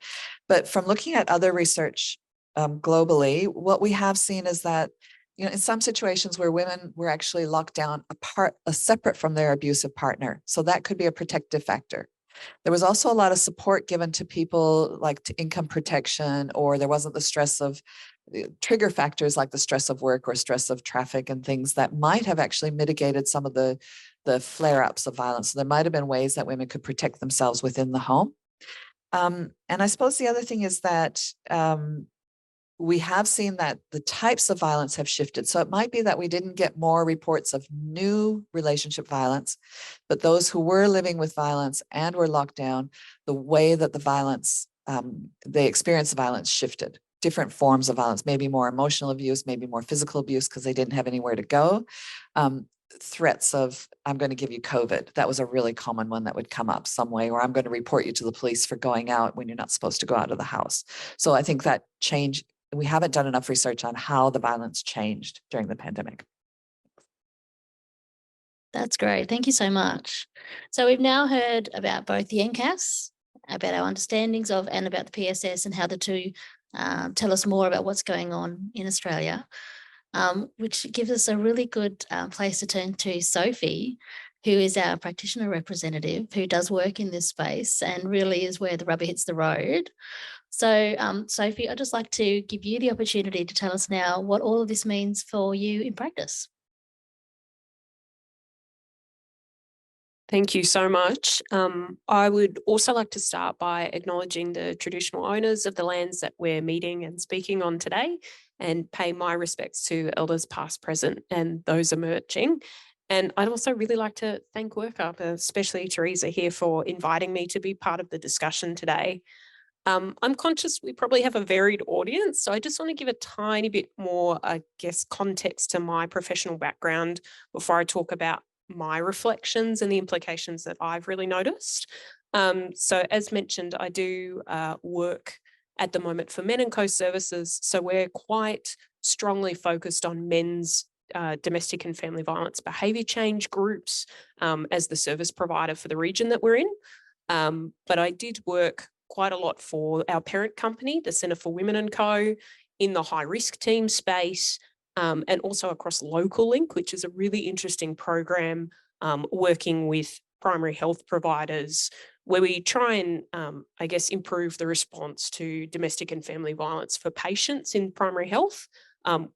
But from looking at other research globally, what we have seen is that, in some situations where women were actually locked down separate from their abusive partner. So that could be a protective factor. There was also a lot of support given to people like to income protection, or there wasn't the stress of trigger factors like the stress of work or stress of traffic and things that might have actually mitigated some of the flare-ups of violence. So there might have been ways that women could protect themselves within the home. And I suppose the other thing is that we have seen that the types of violence have shifted. So it might be that we didn't get more reports of new relationship violence, but those who were living with violence and were locked down, the way that the violence, they experienced violence shifted. Different forms of violence, maybe more emotional abuse, maybe more physical abuse because they didn't have anywhere to go. Threats of, I'm going to give you COVID. That was a really common one that would come up some way, or I'm going to report you to the police for going out when you're not supposed to go out of the house. So I think that change, we haven't done enough research on how the violence changed during the pandemic. That's great. Thank you so much. So we've now heard about both the NCAS, about our understandings of, and about the PSS, and how the two tell us more about what's going on in Australia, which gives us a really good place to turn to Sophie, who is our practitioner representative, who does work in this space and really is where the rubber hits the road. So, Sophie, I'd just like to give you the opportunity to tell us now what all of this means for you in practice. Thank you so much. I would also like to start by acknowledging the traditional owners of the lands that we're meeting and speaking on today, and pay my respects to elders past, present, and those emerging. And I'd also really like to thank Workup, especially Teresa here, for inviting me to be part of the discussion today. I'm conscious we probably have a varied audience, so I just want to give a tiny bit more, I guess, context to my professional background before I talk about my reflections and the implications that I've really noticed. So as mentioned, I do work at the moment for Men & Co services. So we're quite strongly focused on men's domestic and family violence behaviour change groups as the service provider for the region that we're in. But I did work quite a lot for our parent company, the Centre for Women & Co, in the high risk team space, and also across Local Link, which is a really interesting program working with primary health providers, where we try and, I guess, improve the response to domestic and family violence for patients in primary health,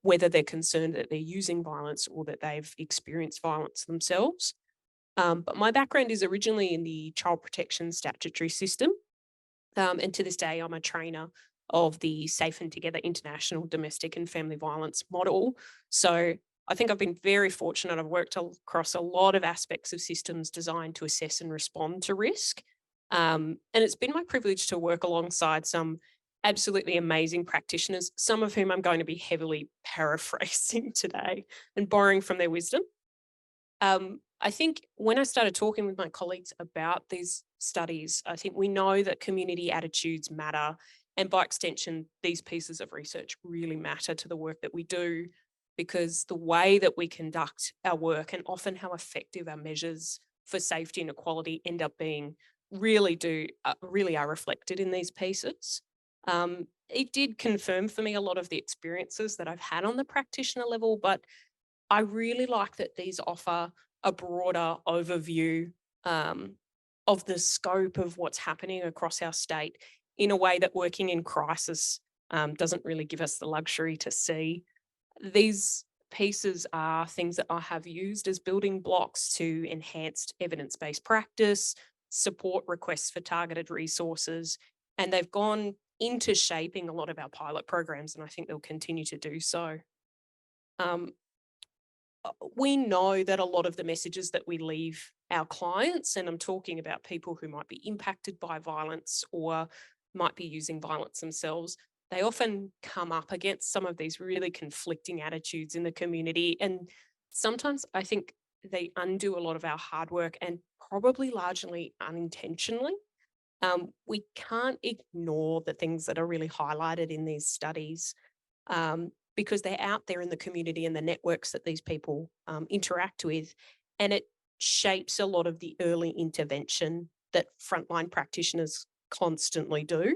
whether they're concerned that they're using violence or that they've experienced violence themselves. But my background is originally in the child protection statutory system. And to this day, I'm a trainer of the Safe and Together International Domestic and Family Violence model. So I think I've been very fortunate. I've worked across a lot of aspects of systems designed to assess and respond to risk. And it's been my privilege to work alongside some absolutely amazing practitioners, some of whom I'm going to be heavily paraphrasing today and borrowing from their wisdom. I think when I started talking with my colleagues about these studies, I think we know that community attitudes matter. And by extension, these pieces of research really matter to the work that we do, because the way that we conduct our work and often how effective our measures for safety and equality end up being really are reflected in these pieces. It did confirm for me a lot of the experiences that I've had on the practitioner level, but I really like that these offer a broader overview of the scope of what's happening across our state in a way that working in crisis doesn't really give us the luxury to see. These pieces are things that I have used as building blocks to enhanced evidence-based practice, support requests for targeted resources, and they've gone into shaping a lot of our pilot programs, and I think they'll continue to do so. We know that a lot of the messages that we leave our clients, and I'm talking about people who might be impacted by violence or might be using violence themselves, they often come up against some of these really conflicting attitudes in the community. And sometimes I think they undo a lot of our hard work, and probably largely unintentionally. We can't ignore the things that are really highlighted in these studies, because they're out there in the community and the networks that these people interact with. And it shapes a lot of the early intervention that frontline practitioners constantly do.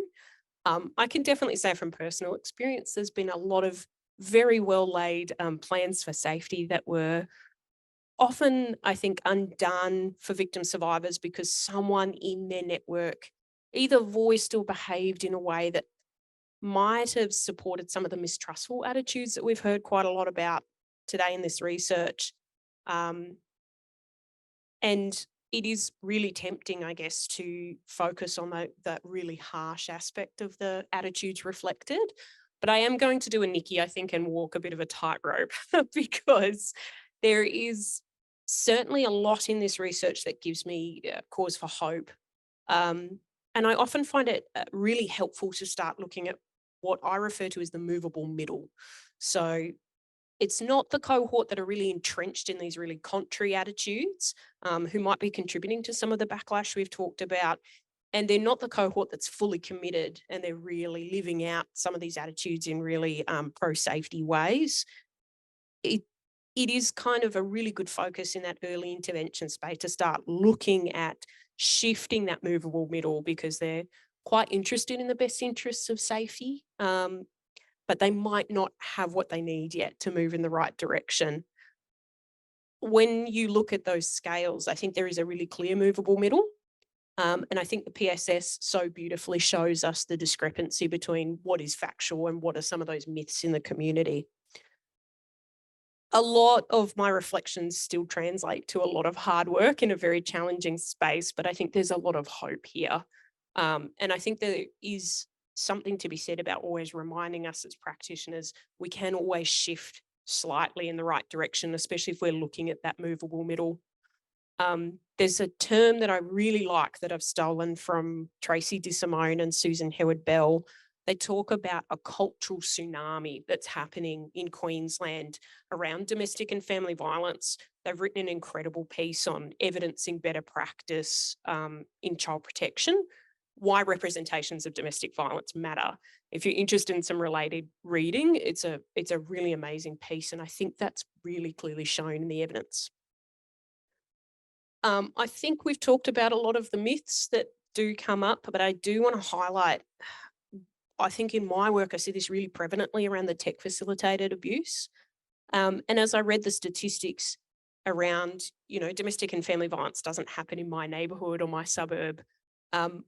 I can definitely say from personal experience, there's been a lot of very well laid plans for safety that were often, I think, undone for victim survivors because someone in their network either voiced or behaved in a way that might have supported some of the mistrustful attitudes that we've heard quite a lot about today in this research. And it is really tempting, I guess, to focus on that really harsh aspect of the attitudes reflected. But I am going to do a Nikki, I think, and walk a bit of a tightrope because there is certainly a lot in this research that gives me cause for hope. And I often find it really helpful to start looking at what I refer to as the movable middle. So it's not the cohort that are really entrenched in these really contrary attitudes, who might be contributing to some of the backlash we've talked about. And they're not the cohort that's fully committed and they're really living out some of these attitudes in really pro-safety ways. It is kind of a really good focus in that early intervention space to start looking at shifting that movable middle, because they're quite interested in the best interests of safety, but they might not have what they need yet to move in the right direction. When you look at those scales, I think there is a really clear movable middle. And I think the PSS so beautifully shows us the discrepancy between what is factual and what are some of those myths in the community. A lot of my reflections still translate to a lot of hard work in a very challenging space, but I think there's a lot of hope here. And I think there is something to be said about always reminding us as practitioners, we can always shift slightly in the right direction, especially if we're looking at that movable middle. There's a term that I really like that I've stolen from Tracy DeSimone and Susan Heward-Bell. They talk about a cultural tsunami that's happening in Queensland around domestic and family violence. They've written an incredible piece on evidencing better practice in child protection, why representations of domestic violence matter. If you're interested in some related reading, it's a really amazing piece, and I think that's really clearly shown in the evidence. I think we've talked about a lot of the myths that do come up, but I do want to highlight, I think in my work, I see this really prevalently around the tech facilitated abuse. And as I read the statistics around, domestic and family violence doesn't happen in my neighborhood or my suburb,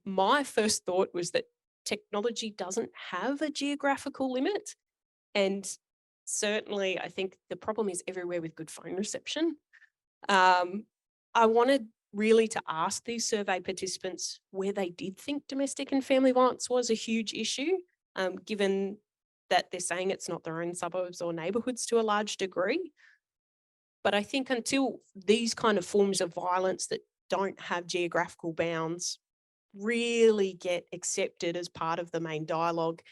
my first thought was that technology doesn't have a geographical limit. And certainly I think the problem is everywhere with good phone reception. I wanted really to ask these survey participants where they did think domestic and family violence was a huge issue, given that they're saying it's not their own suburbs or neighbourhoods to a large degree. But I think until these kind of forms of violence that don't have geographical bounds really get accepted as part of the main dialogue,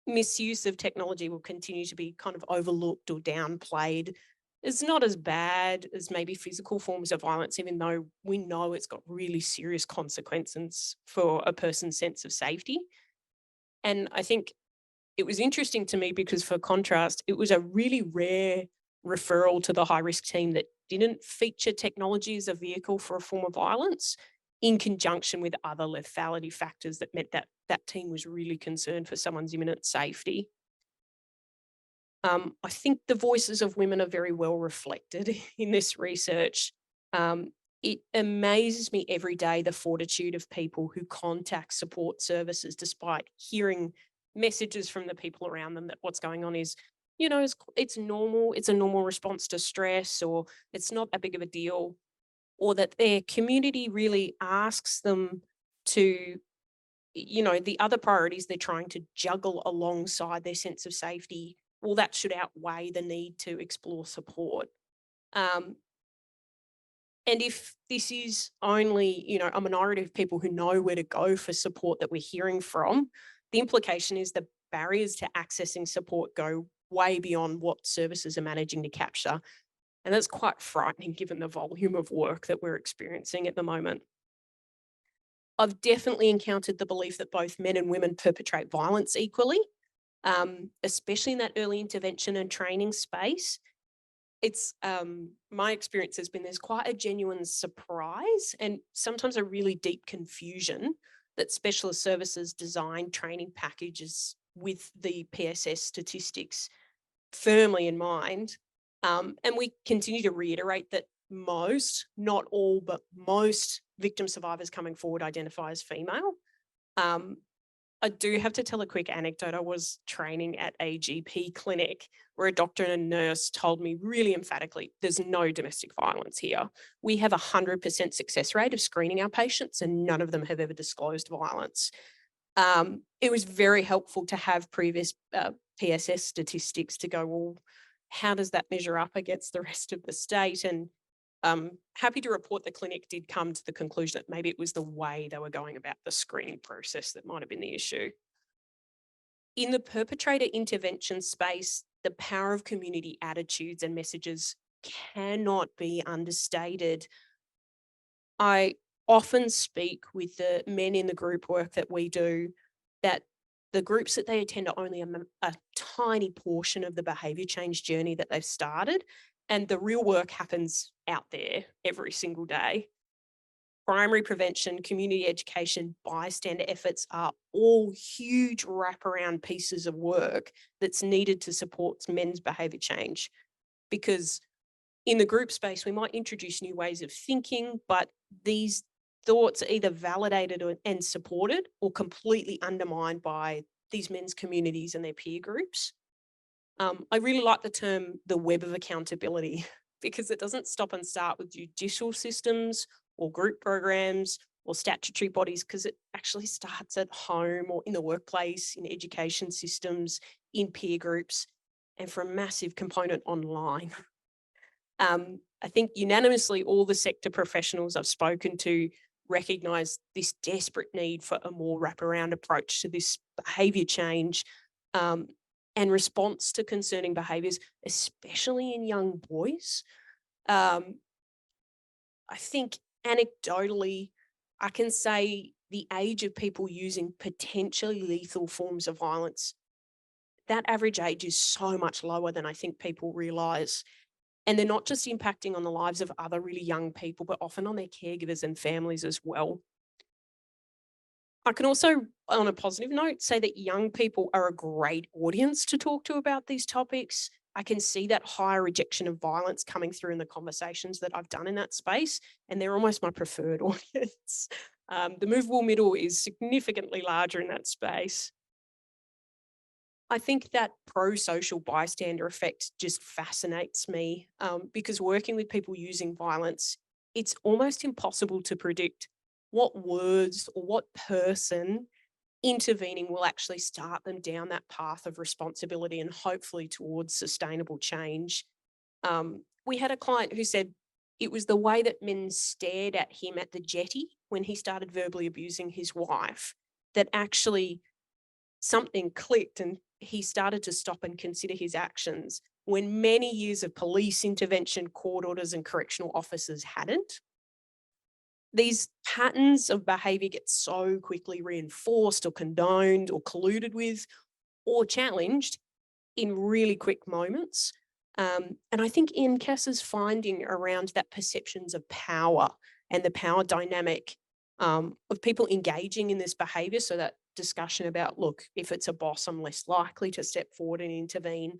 misuse of technology will continue to be kind of overlooked or downplayed. It's not as bad as maybe physical forms of violence, even though we know it's got really serious consequences for a person's sense of safety. And I think it was interesting to me because, for contrast, it was a really rare referral to the high risk team that didn't feature technology as a vehicle for a form of violence, in conjunction with other lethality factors that meant that that team was really concerned for someone's imminent safety. I think the voices of women are very well reflected in this research. It amazes me every day the fortitude of people who contact support services despite hearing messages from the people around them that what's going on is, it's normal, it's a normal response to stress, or it's not that big of a deal, or that their community really asks them to, the other priorities they're trying to juggle alongside their sense of safety, well, that should outweigh the need to explore support. And if this is only, a minority of people who know where to go for support that we're hearing from, the implication is the barriers to accessing support go way beyond what services are managing to capture. And that's quite frightening given the volume of work that we're experiencing at the moment. I've definitely encountered the belief that both men and women perpetrate violence equally, especially in that early intervention and training space. It's my experience has been there's quite a genuine surprise and sometimes a really deep confusion that specialist services design training packages with the PSS statistics firmly in mind. And we continue to reiterate that most, not all, but most victim survivors coming forward identify as female. I do have to tell a quick anecdote. I was training at a GP clinic where a doctor and a nurse told me really emphatically, there's no domestic violence here. We have 100% success rate of screening our patients and none of them have ever disclosed violence. It was very helpful to have previous PSS statistics to go, well, how does that measure up against the rest of the state? And happy to report the clinic did come to the conclusion that maybe it was the way they were going about the screening process that might have been the issue. In the perpetrator intervention space, the power of community attitudes and messages cannot be understated. I often speak with the men in the group work that we do that the groups that they attend are only a tiny portion of the behaviour change journey that they've started. And the real work happens out there every single day. Primary prevention, community education, bystander efforts are all huge wraparound pieces of work that's needed to support men's behaviour change. Because in the group space, we might introduce new ways of thinking, but these thoughts are either validated and supported or completely undermined by these men's communities and their peer groups. I really like the term the web of accountability because it doesn't stop and start with judicial systems or group programs or statutory bodies, because it actually starts at home or in the workplace, in education systems, in peer groups, and for a massive component online. I think unanimously all the sector professionals I've spoken to recognise this desperate need for a more wraparound approach to this behaviour change and response to concerning behaviours, especially in young boys. I think anecdotally, I can say the age of people using potentially lethal forms of violence, that average age is so much lower than I think people realise. And they're not just impacting on the lives of other really young people, but often on their caregivers and families as well. I can also, on a positive note, say that young people are a great audience to talk to about these topics. I can see that higher rejection of violence coming through in the conversations that I've done in that space, and they're almost my preferred audience. The movable middle is significantly larger in that space. I think that pro-social bystander effect just fascinates me because working with people using violence, it's almost impossible to predict what words or what person intervening will actually start them down that path of responsibility and hopefully towards sustainable change. We had a client who said it was the way that men stared at him at the jetty when he started verbally abusing his wife that actually something clicked and he started to stop and consider his actions when many years of police intervention, court orders and correctional officers hadn't. These patterns of behaviour get so quickly reinforced or condoned or colluded with or challenged in really quick moments. And I think NCAS's finding around that perceptions of power and the power dynamic of people engaging in this behaviour, so that discussion about, look, if it's a boss, I'm less likely to step forward and intervene.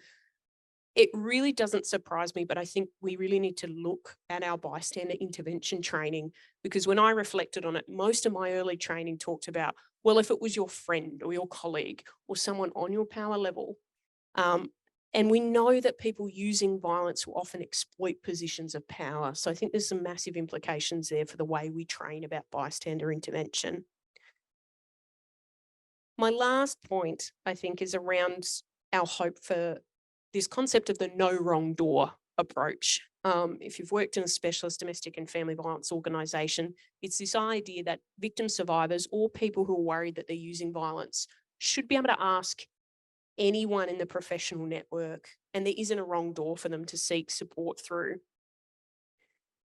It really doesn't surprise me, but I think we really need to look at our bystander intervention training, because when I reflected on it, most of my early training talked about, well, if it was your friend or your colleague or someone on your power level. And we know that people using violence will often exploit positions of power. So I think there's some massive implications there for the way we train about bystander intervention. My last point, I think, is around our hope for this concept of the no wrong door approach. If you've worked in a specialist domestic and family violence organisation, it's this idea that victim survivors or people who are worried that they're using violence should be able to ask anyone in the professional network, and there isn't a wrong door for them to seek support through.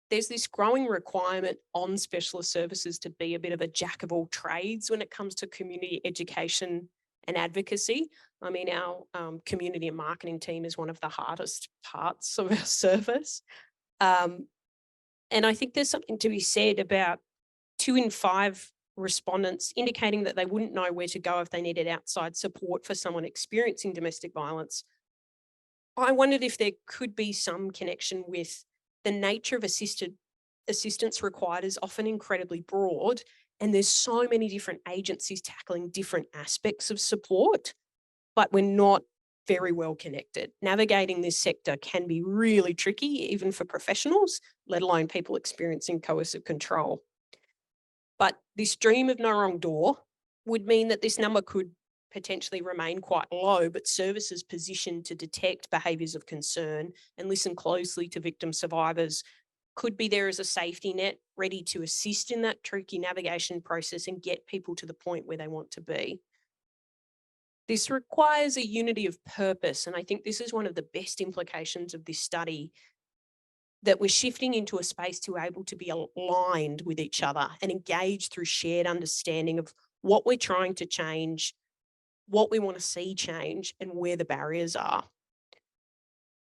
There's this growing requirement on specialist services to be a bit of a jack of all trades when it comes to community education and advocacy. I mean, our community and marketing team is one of the hardest parts of our service. And I think there's something to be said about 2 in 5 respondents indicating that they wouldn't know where to go if they needed outside support for someone experiencing domestic violence. I wondered if there could be some connection with the nature of assistance required is often incredibly broad, And there's so many different agencies tackling different aspects of support, but we're not very well connected. Navigating this sector can be really tricky, even for professionals, let alone people experiencing coercive control. But this dream of no wrong door would mean that this number could potentially remain quite low, but services positioned to detect behaviours of concern and listen closely to victim survivors could be there as a safety net, ready to assist in that tricky navigation process and get people to the point where they want to be. This requires a unity of purpose, and I think this is one of the best implications of this study, that we're shifting into a space to be able to be aligned with each other and engage through shared understanding of what we're trying to change, what we want to see change, and where the barriers are.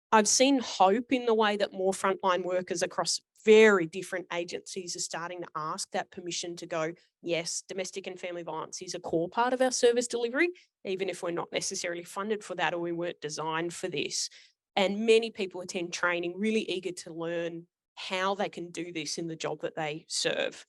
I've seen hope in the way that more frontline workers across very different agencies are starting to ask that permission to go, yes, domestic and family violence is a core part of our service delivery, even if we're not necessarily funded for that or we weren't designed for this. And many people attend training really eager to learn how they can do this in the job that they serve.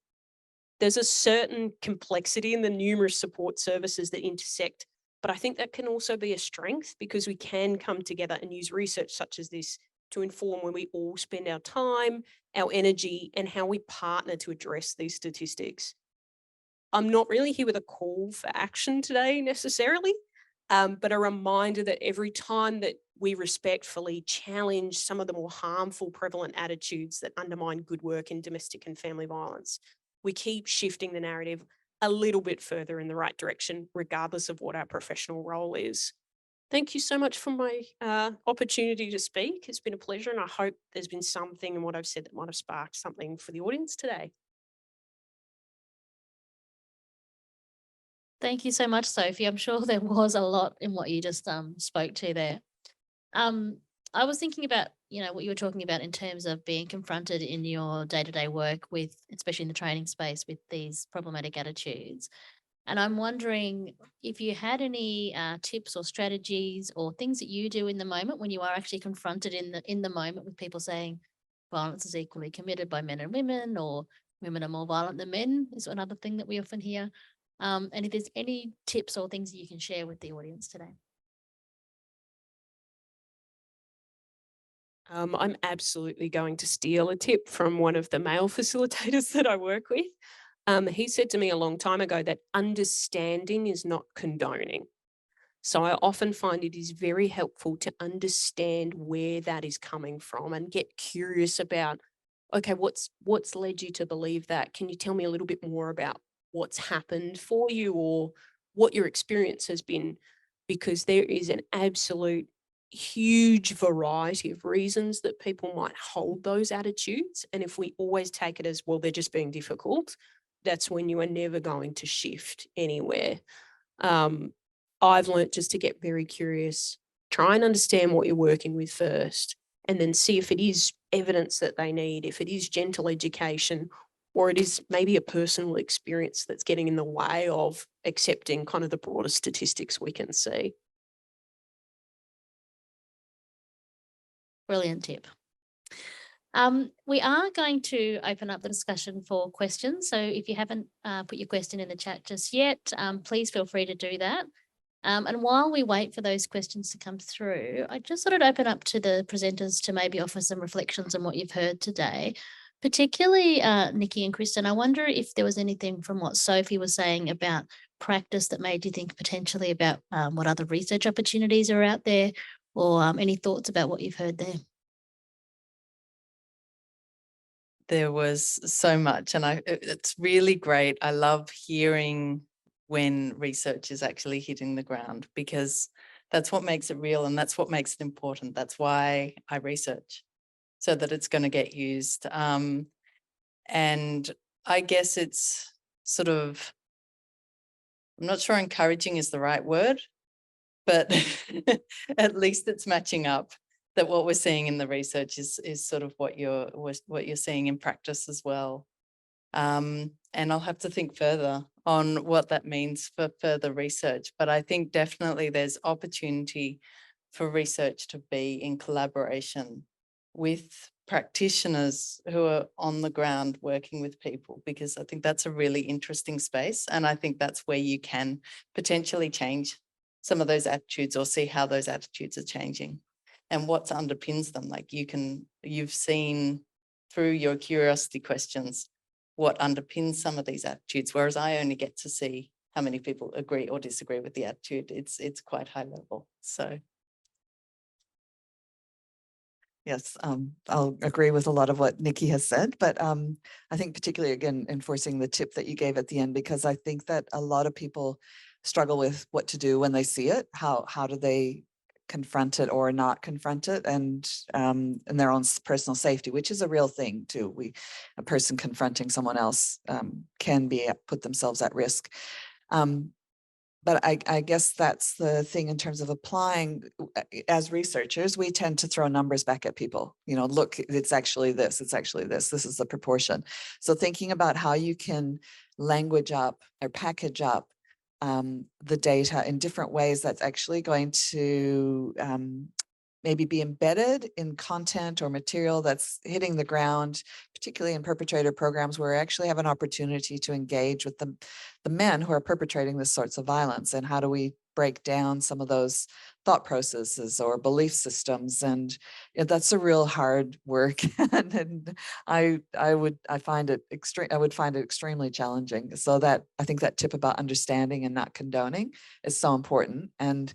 There's a certain complexity in the numerous support services that intersect, but I think that can also be a strength because we can come together and use research such as this to inform where we all spend our time, our energy, and how we partner to address these statistics. I'm not really here with a call for action today necessarily, but a reminder that every time that we respectfully challenge some of the more harmful prevalent attitudes that undermine good work in domestic and family violence, we keep shifting the narrative a little bit further in the right direction, regardless of what our professional role is. Thank you so much for my opportunity to speak. It's been a pleasure, and I hope there's been something in what I've said that might have sparked something for the audience today. Thank you so much, Sophie. I'm sure there was a lot in what you just spoke to there. I was thinking about, what you were talking about in terms of being confronted in your day-to-day work with, especially in the training space, with these problematic attitudes. And I'm wondering if you had any tips or strategies or things that you do in the moment when you are actually confronted in the moment with people saying violence is equally committed by men and women, or women are more violent than men is another thing that we often hear. And if there's any tips or things that you can share with the audience today. I'm absolutely going to steal a tip from one of the male facilitators that I work with. He said to me a long time ago that understanding is not condoning. So I often find it is very helpful to understand where that is coming from and get curious about, okay, what's led you to believe that? Can you tell me a little bit more about what's happened for you or what your experience has been? Because there is an absolute huge variety of reasons that people might hold those attitudes. And if we always take it as, well, they're just being difficult, that's when you are never going to shift anywhere. I've learned just to get very curious, try and understand what you're working with first, and then see if it is evidence that they need, if it is gentle education, or it is maybe a personal experience that's getting in the way of accepting kind of the broader statistics we can see. Brilliant tip. We are going to open up the discussion for questions. So if you haven't put your question in the chat just yet, please feel free to do that. And while we wait for those questions to come through, I just thought I'd open up to the presenters to maybe offer some reflections on what you've heard today, particularly Nikki and Kristen. I wonder if there was anything from what Sophie was saying about practice that made you think potentially about what other research opportunities are out there, or any thoughts about what you've heard there. There was so much, and it's really great. I love hearing when research is actually hitting the ground, because that's what makes it real and that's what makes it important. That's why I research, so that it's going to get used. And I guess it's sort of, I'm not sure encouraging is the right word, but at least it's matching up, that what we're seeing in the research is sort of what you're seeing in practice as well. And I'll have to think further on what that means for further research. But I think definitely there's opportunity for research to be in collaboration with practitioners who are on the ground working with people, because I think that's a really interesting space. And I think that's where you can potentially change some of those attitudes or see how those attitudes are changing and what underpins them. Like you've seen through your curiosity questions what underpins some of these attitudes, whereas I only get to see how many people agree or disagree with the attitude. It's quite high level. So Yes, I'll agree with a lot of what Nikki has said, but I think particularly again enforcing the tip that you gave at the end, because I think that a lot of people struggle with what to do when they see it. How do they confront it or not confront it, and their own personal safety, which is a real thing too. A person confronting someone else can put themselves at risk. But I guess that's the thing in terms of applying. As researchers, we tend to throw numbers back at people. Look, it's actually this, this is the proportion. So thinking about how you can language up or package up the data in different ways that's actually going to maybe be embedded in content or material that's hitting the ground, particularly in perpetrator programs where we actually have an opportunity to engage with the men who are perpetrating this sorts of violence. And how do we break down some of those thought processes or belief systems? And that's a real hard work. and I would find it extremely challenging. So that I think that tip about understanding and not condoning is so important. And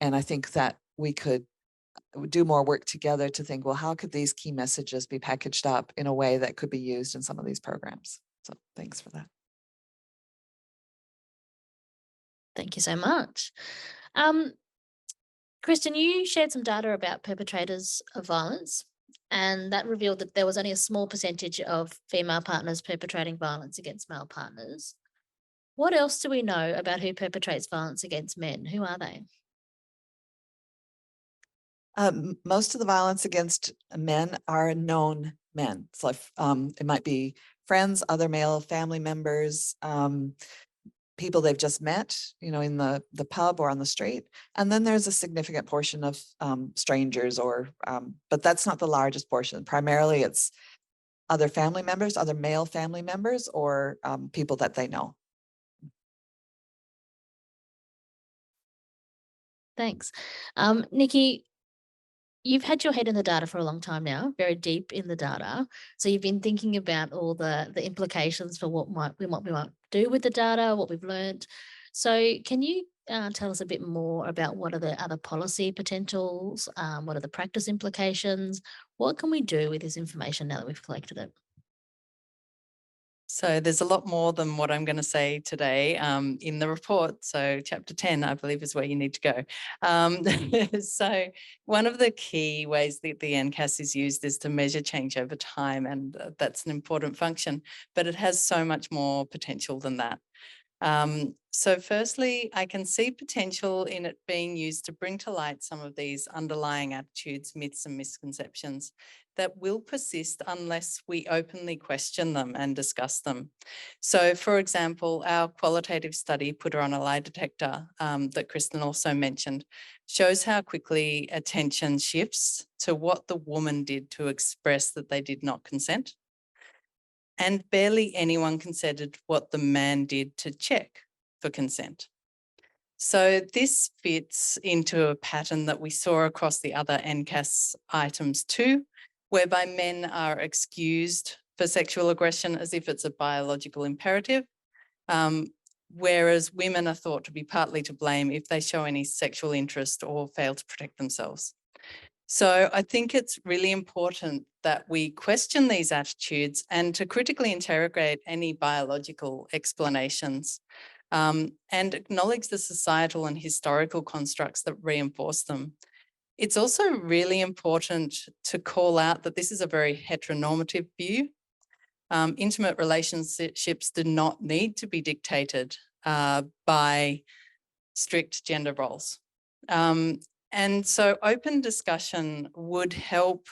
I think that we could do more work together to think, well, how could these key messages be packaged up in a way that could be used in some of these programs? So thanks for that. Thank you so much. Kristen, you shared some data about perpetrators of violence, and that revealed that there was only a small percentage of female partners perpetrating violence against male partners. What else do we know about who perpetrates violence against men? Who are they? Most of the violence against men are known men. So it might be friends, other male family members, people they've just met, in the pub or on the street. And then there's a significant portion of strangers but that's not the largest portion. Primarily it's other family members, other male family members, or people that they know. Thanks. Nikki, you've had your head in the data for a long time now, very deep in the data. So you've been thinking about all the implications for what we might do with the data, what we've learned. So can you tell us a bit more about what are the other policy potentials? What are the practice implications? What can we do with this information now that we've collected it? So there's a lot more than what I'm going to say today in the report. So chapter 10, I believe, is where you need to go. So one of the key ways that the NCAS is used is to measure change over time, and that's an important function, but it has so much more potential than that. So firstly, I can see potential in it being used to bring to light some of these underlying attitudes, myths and misconceptions that will persist unless we openly question them and discuss them. So for example, our qualitative study, Put Her on a Lie Detector, that Kristen also mentioned, shows how quickly attention shifts to what the woman did to express that they did not consent. And barely anyone considered what the man did to check for consent. So this fits into a pattern that we saw across the other NCAS items too, whereby men are excused for sexual aggression as if it's a biological imperative, whereas women are thought to be partly to blame if they show any sexual interest or fail to protect themselves. So I think it's really important that we question these attitudes and to critically interrogate any biological explanations and acknowledge the societal and historical constructs that reinforce them. It's also really important to call out that this is a very heteronormative view. Intimate relationships do not need to be dictated by strict gender roles. And so open discussion would help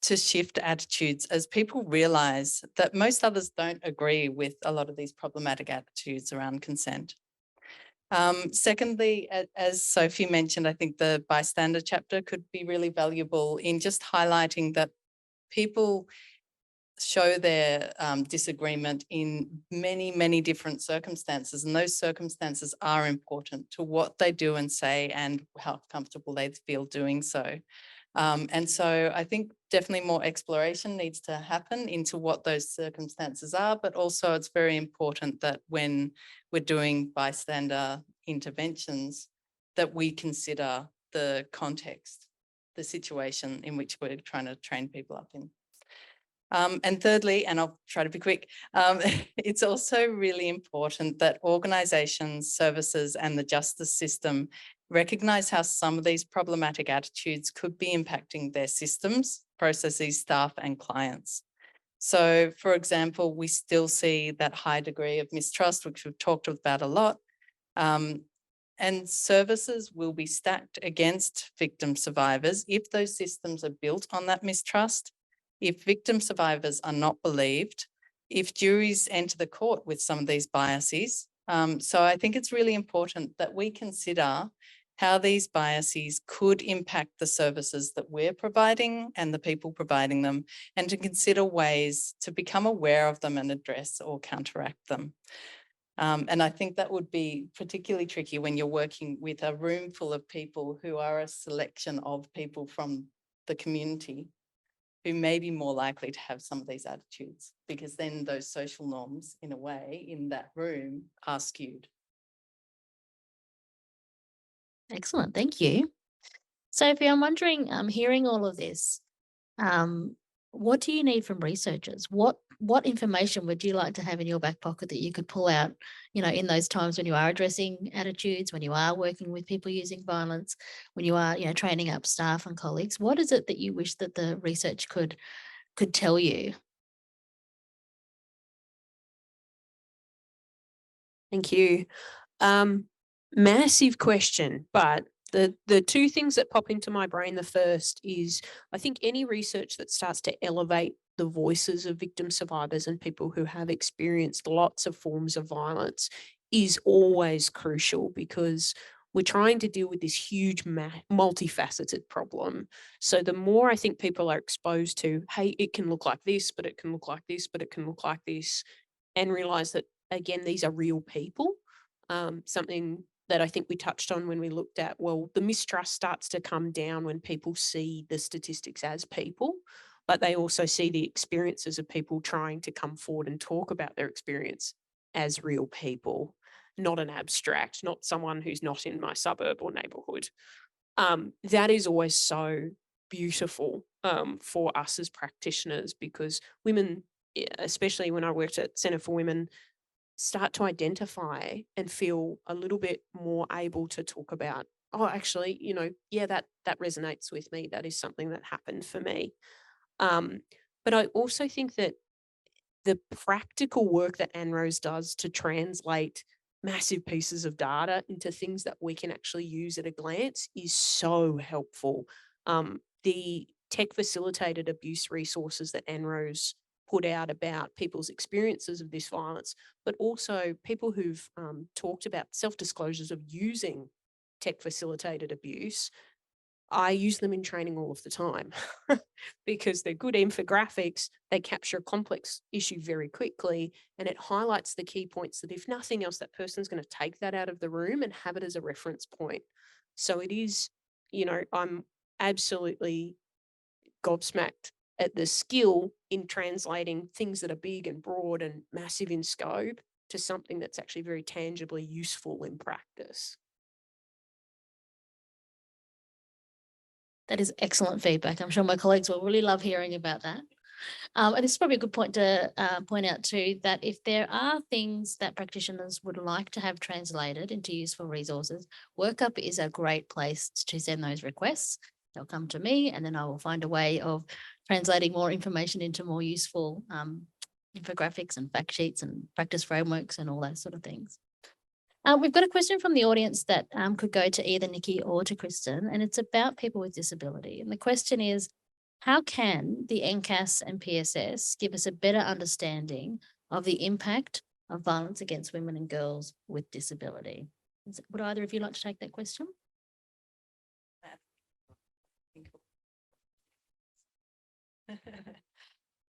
to shift attitudes as people realise that most others don't agree with a lot of these problematic attitudes around consent. Secondly, as Sophie mentioned, I think the bystander chapter could be really valuable in just highlighting that people show their disagreement in many, many different circumstances, and those circumstances are important to what they do and say and how comfortable they feel doing so. And so I think definitely more exploration needs to happen into what those circumstances are, but also it's very important that when we're doing bystander interventions, that we consider the context, the situation in which we're trying to train people up in. And thirdly, and I'll try to be quick, it's also really important that organisations, services and the justice system recognise how some of these problematic attitudes could be impacting their systems, processes, staff and clients. So, for example, we still see that high degree of mistrust, which we've talked about a lot, and services will be stacked against victim survivors if those systems are built on that mistrust, if victim survivors are not believed, if juries enter the court with some of these biases. So I think it's really important that we consider how these biases could impact the services that we're providing and the people providing them, and to consider ways to become aware of them and address or counteract them. And I think that would be particularly tricky when you're working with a room full of people who are a selection of people from the community who may be more likely to have some of these attitudes, because then those social norms, in a way, in that room are skewed. Excellent, thank you. Sophie, I'm wondering, hearing all of this, what do you need from researchers? What information would you like to have in your back pocket that you could pull out, in those times when you are addressing attitudes, when you are working with people using violence, when you are, training up staff and colleagues? What is it that you wish that the research could tell you? Thank you. Massive question, but the two things that pop into my brain, the first is, I think any research that starts to elevate the voices of victim survivors and people who have experienced lots of forms of violence is always crucial, because we're trying to deal with this huge multifaceted problem. So the more I think people are exposed to, hey, it can look like this, but it can look like this, but it can look like this, and realize that, again, these are real people. Something that I think we touched on when we looked at, well, the mistrust starts to come down when people see the statistics as people, but they also see the experiences of people trying to come forward and talk about their experience as real people, not an abstract, not someone who's not in my suburb or neighbourhood. That is always so beautiful for us as practitioners, because women, especially when I worked at Centre for Women, start to identify and feel a little bit more able to talk about, oh, actually, yeah, that resonates with me. That is something that happened for me. But I also think that the practical work that ANROWS does to translate massive pieces of data into things that we can actually use at a glance is so helpful. The tech facilitated abuse resources that ANROWS put out about people's experiences of this violence, but also people who've talked about self-disclosures of using tech facilitated abuse. I use them in training all of the time because they're good infographics. They capture a complex issue very quickly, and it highlights the key points that, if nothing else, that person's going to take that out of the room and have it as a reference point. So it is, I'm absolutely gobsmacked at the skill in translating things that are big and broad and massive in scope to something that's actually very tangibly useful in practice. That is excellent feedback. I'm sure my colleagues will really love hearing about that. And it's probably a good point to point out too, that if there are things that practitioners would like to have translated into useful resources, Workup is a great place to send those requests. They'll come to me, and then I will find a way of translating more information into more useful infographics and fact sheets and practice frameworks and all those sort of things. We've got a question from the audience that could go to either Nikki or to Kristen, and it's about people with disability. And the question is, how can the NCAS and PSS give us a better understanding of the impact of violence against women and girls with disability? Would either of you like to take that question?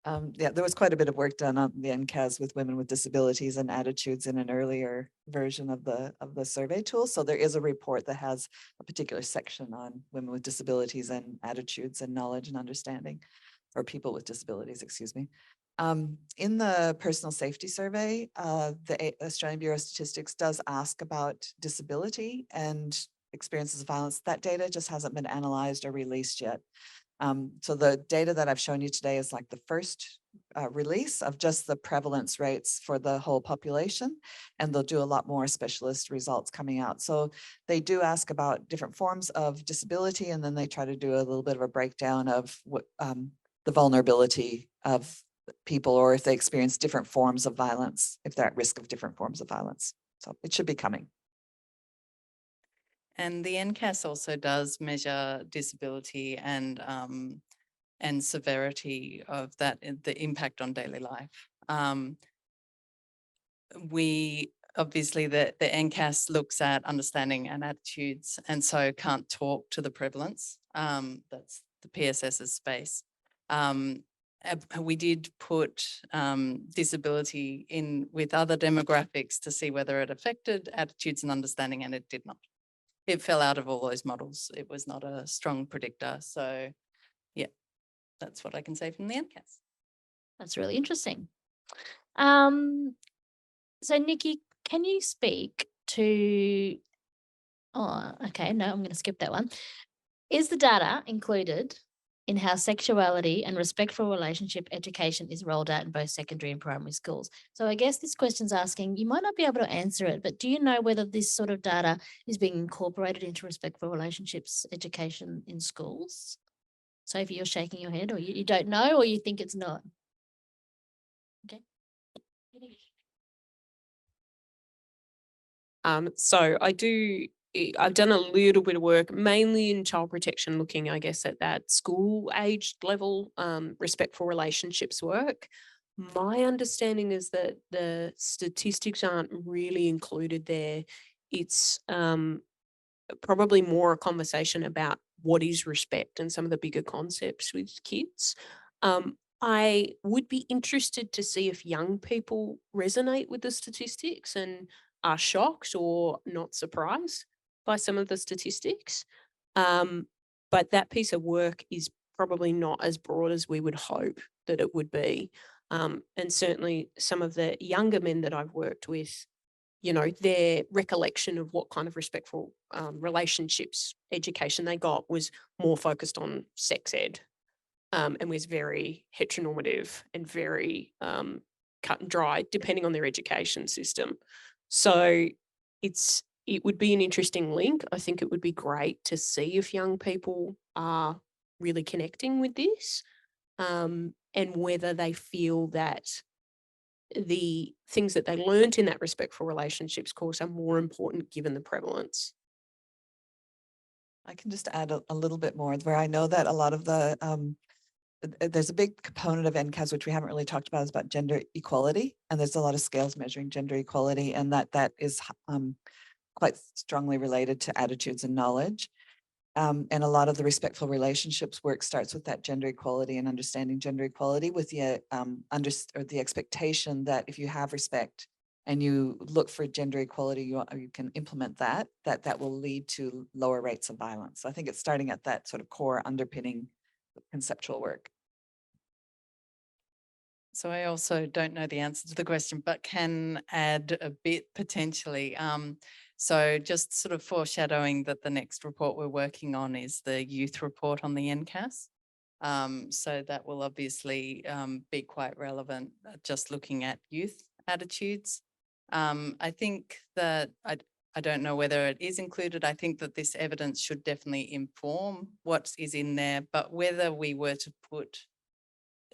Yeah, there was quite a bit of work done on the NCAS with women with disabilities and attitudes in an earlier version of the survey tool. So there is a report that has a particular section on women with disabilities and attitudes and knowledge and understanding, or people with disabilities, excuse me. In the personal safety survey, the Australian Bureau of Statistics does ask about disability and experiences of violence. That data just hasn't been analyzed or released yet. So the data that I've shown you today is like the first release of just the prevalence rates for the whole population, and they'll do a lot more specialist results coming out. So they do ask about different forms of disability, and then they try to do a little bit of a breakdown of what the vulnerability of people, or if they experience different forms of violence, if they're at risk of different forms of violence. So it should be coming. And the NCAS also does measure disability and severity of that, the impact on daily life. We obviously, the NCAS looks at understanding and attitudes, and so can't talk to the prevalence. That's the PSS's space. We did put disability in with other demographics to see whether it affected attitudes and understanding, and it did not. It fell out of all those models. It was not a strong predictor. So yeah, that's what I can say from the NCAS. That's really interesting. So Nikki, can you speak to, oh, okay, no, I'm going to skip that one. Is the data included in how sexuality and respectful relationship education is rolled out in both secondary and primary schools? So I guess this question's asking, you might not be able to answer it, but do you know whether this sort of data is being incorporated into respectful relationships education in schools? Sophie, you're shaking your head, or you don't know, or you think it's not? Okay. So I've done a little bit of work, mainly in child protection, looking, I guess, at that school aged level, respectful relationships work. My understanding is that the statistics aren't really included there. It's probably more a conversation about what is respect and some of the bigger concepts with kids. I would be interested to see if young people resonate with the statistics and are shocked or not surprised by some of the statistics. But that piece of work is probably not as broad as we would hope that it would be. And certainly some of the younger men that I've worked with, you know, their recollection of what kind of respectful relationships education they got was more focused on sex ed, and was very heteronormative and very cut and dry, depending on their education system. So it would be an interesting link. I think it would be great to see if young people are really connecting with this, and whether they feel that the things that they learnt in that respectful relationships course are more important given the prevalence. I can just add a little bit more, where I know that a lot of the, there's a big component of NCAS, which we haven't really talked about, is about gender equality. And there's a lot of scales measuring gender equality, and that is quite strongly related to attitudes and knowledge. And a lot of the respectful relationships work starts with that gender equality and understanding gender equality, with the the expectation that if you have respect and you look for gender equality, you can implement that will lead to lower rates of violence. So I think it's starting at that sort of core underpinning conceptual work. So I also don't know the answer to the question, but can add a bit potentially. So just sort of foreshadowing that the next report we're working on is the youth report on the NCAS. So that will obviously be quite relevant, just looking at youth attitudes. I think that I don't know whether it is included. I think that this evidence should definitely inform what is in there, but whether we were to put,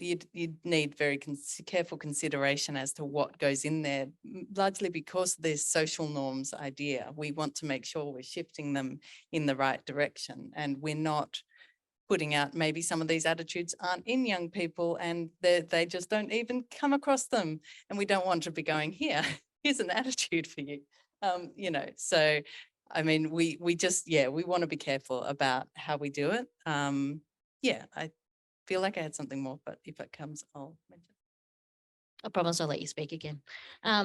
you'd need very careful consideration as to what goes in there, largely because this social norms idea. We want to make sure we're shifting them in the right direction, and we're not putting out, maybe some of these attitudes aren't in young people and they just don't even come across them. And we don't want to be going, here, here's an attitude for you. You know, so, I mean, we just, yeah, we want to be careful about how we do it. Yeah, feel like I had something more, but if it comes, I'll mention. I promise I'll let you speak again. Yeah,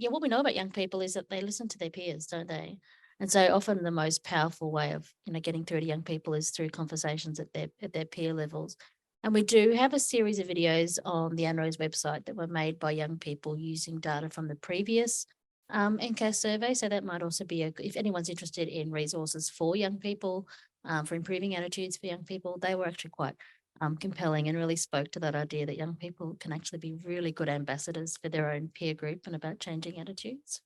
what we know about young people is that they listen to their peers, don't they? And so often the most powerful way of, getting through to young people is through conversations at their peer levels. And we do have a series of videos on the ANROWS website that were made by young people using data from the previous NCAS survey. So that might also be if anyone's interested in resources for young people, for improving attitudes for young people, they were actually quite compelling and really spoke to that idea that young people can actually be really good ambassadors for their own peer group and about changing attitudes.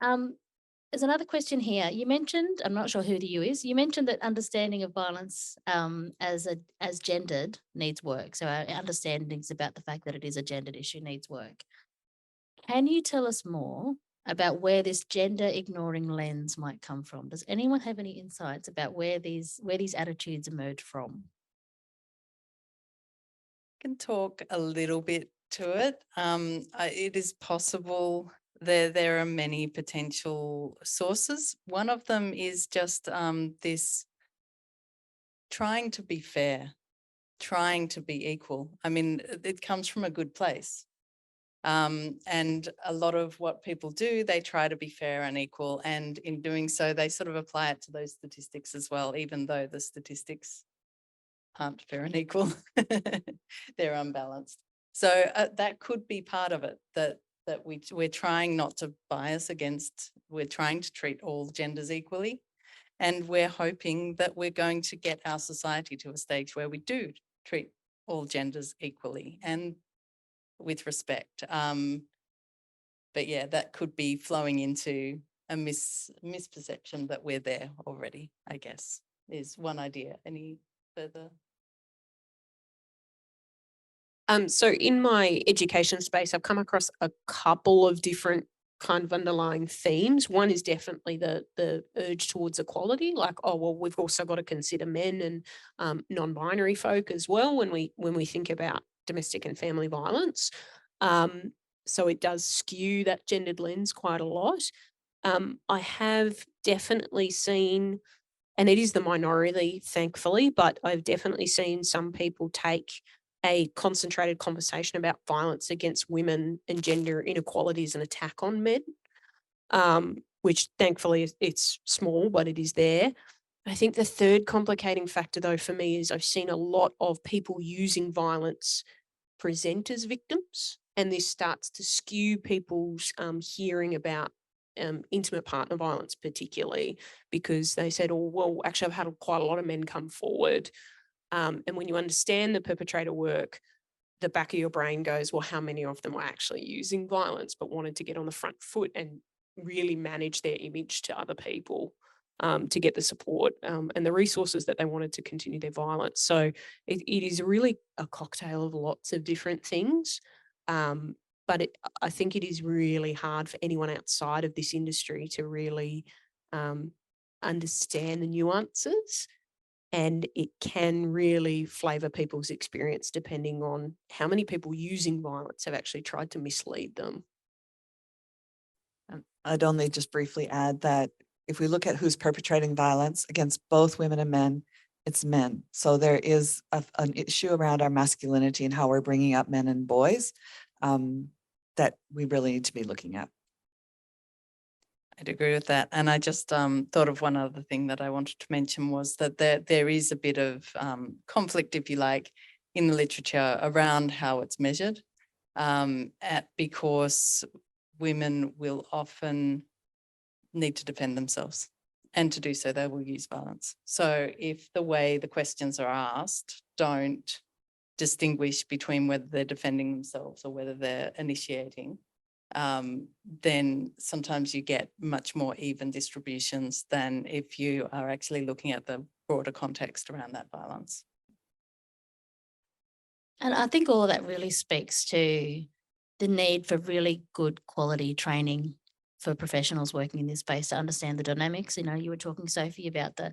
There's another question here. You mentioned, I'm not sure who the you is, you mentioned that understanding of violence as gendered needs work. So our understandings about the fact that it is a gendered issue needs work. Can you tell us more about where this gender ignoring lens might come from? Does anyone have any insights about where these attitudes emerge from? Can talk a little bit to it. It is possible there are many potential sources. One of them is just this trying to be fair, trying to be equal. I mean, it comes from a good place. And a lot of what people do, they try to be fair and equal. And in doing so, they sort of apply it to those statistics as well, even though the statistics aren't fair and equal. They're unbalanced. So that could be part of it, that we're trying not to bias against, we're trying to treat all genders equally. And we're hoping that we're going to get our society to a stage where we do treat all genders equally and with respect. But yeah, that could be flowing into a misperception that we're there already, I guess, is one idea. Any further? So in my education space, I've come across a couple of different kind of underlying themes. One is definitely the urge towards equality, like, oh, well, we've also got to consider men and non-binary folk as well when we think about domestic and family violence. So it does skew that gendered lens quite a lot. I have definitely seen, and it is the minority, thankfully, but I've definitely seen some people take a concentrated conversation about violence against women and gender inequality as an attack on men, which thankfully it's small, but it is there. I think the third complicating factor, though, for me is I've seen a lot of people using violence present as victims, and this starts to skew people's hearing about intimate partner violence, particularly because they said, oh, well, actually, I've had quite a lot of men come forward. And when you understand the perpetrator work, the back of your brain goes, well, how many of them were actually using violence but wanted to get on the front foot and really manage their image to other people to get the support and the resources that they wanted to continue their violence. So it is really a cocktail of lots of different things. But I think it is really hard for anyone outside of this industry to really understand the nuances. And it can really flavour people's experience depending on how many people using violence have actually tried to mislead them. I'd only just briefly add that if we look at who's perpetrating violence against both women and men, it's men. So there is an issue around our masculinity and how we're bringing up men and boys that we really need to be looking at. I'd agree with that. And I just thought of one other thing that I wanted to mention was that there is a bit of conflict, if you like, in the literature around how it's measured, because women will often need to defend themselves. And to do so, they will use violence. So if the way the questions are asked don't distinguish between whether they're defending themselves or whether they're initiating, then sometimes you get much more even distributions than if you are actually looking at the broader context around that violence. And I think all of that really speaks to the need for really good quality training for professionals working in this space to understand the dynamics. You were talking, Sophie, about the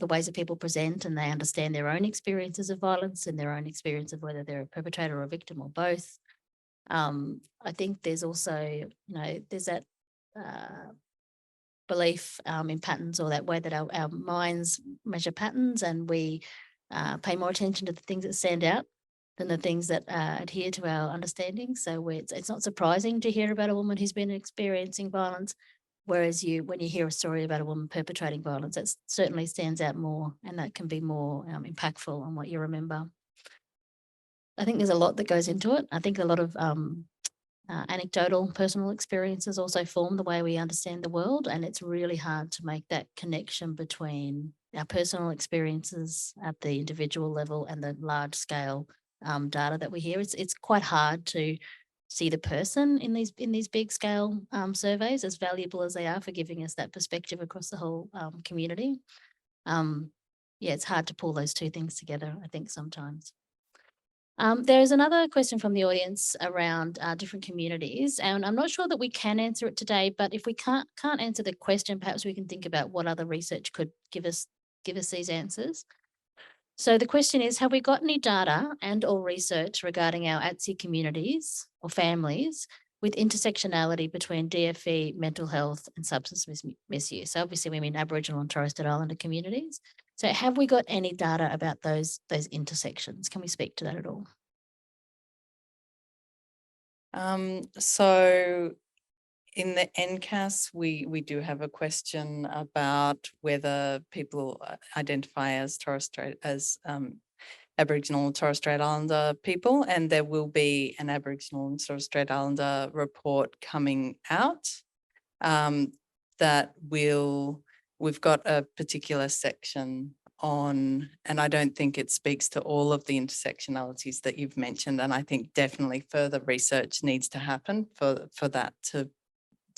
ways that people present and they understand their own experiences of violence and their own experience of whether they're a perpetrator or a victim or both. I think there's also, there's that belief in patterns, or that way that our minds measure patterns, and we pay more attention to the things that stand out than the things that adhere to our understanding. So it's not surprising to hear about a woman who's been experiencing violence, whereas when you hear a story about a woman perpetrating violence, that certainly stands out more, and that can be more impactful on what you remember. I think there's a lot that goes into it. I think a lot of anecdotal personal experiences also form the way we understand the world, and it's really hard to make that connection between our personal experiences at the individual level and the large scale data that we hear. It's quite hard to see the person in these big scale surveys, as valuable as they are for giving us that perspective across the whole community. Yeah, it's hard to pull those two things together, I think, sometimes. There's another question from the audience around different communities, and I'm not sure that we can answer it today, but if we can't answer the question, perhaps we can think about what other research could give us these answers. So the question is, have we got any data and or research regarding our ATSI communities or families with intersectionality between DFE, mental health and substance misuse? So obviously we mean Aboriginal and Torres Strait Islander communities. So have we got any data about those intersections? Can we speak to that at all? So in the NCAS, we do have a question about whether people identify as Aboriginal and Torres Strait Islander people, and there will be an Aboriginal and Torres Strait Islander report coming out that we've got a particular section on, and I don't think it speaks to all of the intersectionalities that you've mentioned, and I think definitely further research needs to happen for that to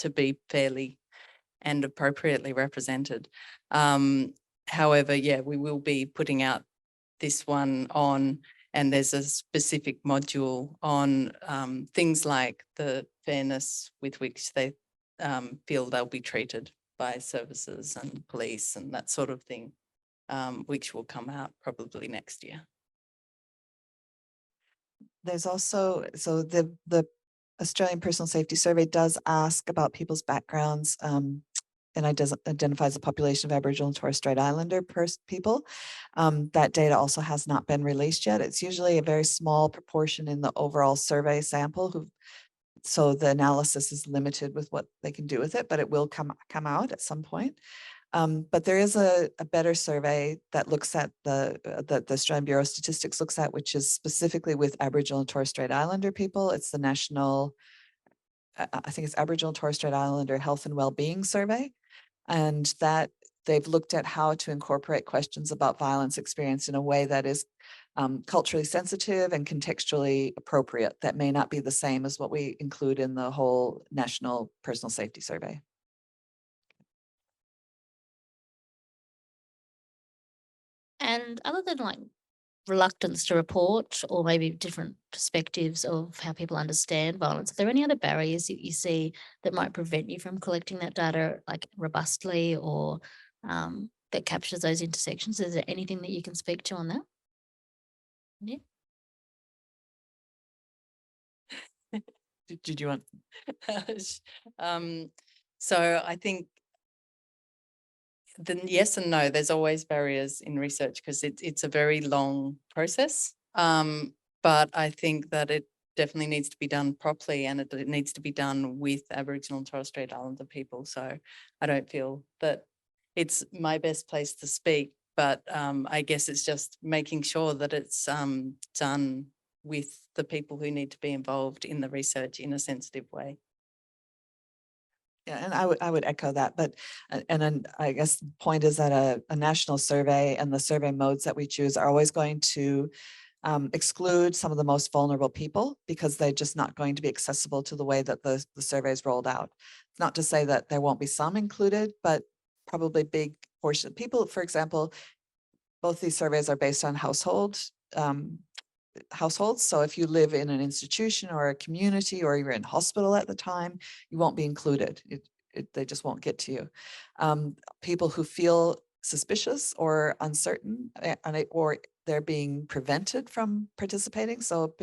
be fairly and appropriately represented. However, yeah, we will be putting out this one on, and there's a specific module on things like the fairness with which they feel they'll be treated by services and police and that sort of thing, which will come out probably next year. There's also, so the Australian Personal Safety Survey does ask about people's backgrounds, and identifies a population of Aboriginal and Torres Strait Islander people. That data also has not been released yet. It's usually a very small proportion in the overall survey sample, so the analysis is limited with what they can do with it, but it will come out at some point. But there is a better survey that looks at the Australian Bureau of Statistics looks at, which is specifically with Aboriginal and Torres Strait Islander people. It's the national, I think it's Aboriginal and Torres Strait Islander Health and Wellbeing Survey. And that they've looked at how to incorporate questions about violence experience in a way that is culturally sensitive and contextually appropriate. That may not be the same as what we include in the whole National Personal Safety Survey. And other than like reluctance to report, or maybe different perspectives of how people understand violence, are there any other barriers that you see that might prevent you from collecting that data like robustly, or that captures those intersections? Is there anything that you can speak to on that? Yeah. Did you want? So I think yes and no. There's always barriers in research because it's a very long process. But I think that it definitely needs to be done properly, and it needs to be done with Aboriginal and Torres Strait Islander people. So I don't feel that it's my best place to speak, but I guess it's just making sure that it's done with the people who need to be involved in the research in a sensitive way. Yeah, and I would echo that, but and then I guess the point is that a national survey and the survey modes that we choose are always going to exclude some of the most vulnerable people, because they're just not going to be accessible to the way that the survey is rolled out. It's not to say that there won't be some included, but probably big portion of people. For example, both these surveys are based on households. So if you live in an institution or a community, or you're in hospital at the time, you won't be included. They just won't get to you. People who feel suspicious or uncertain, or they're being prevented from participating. So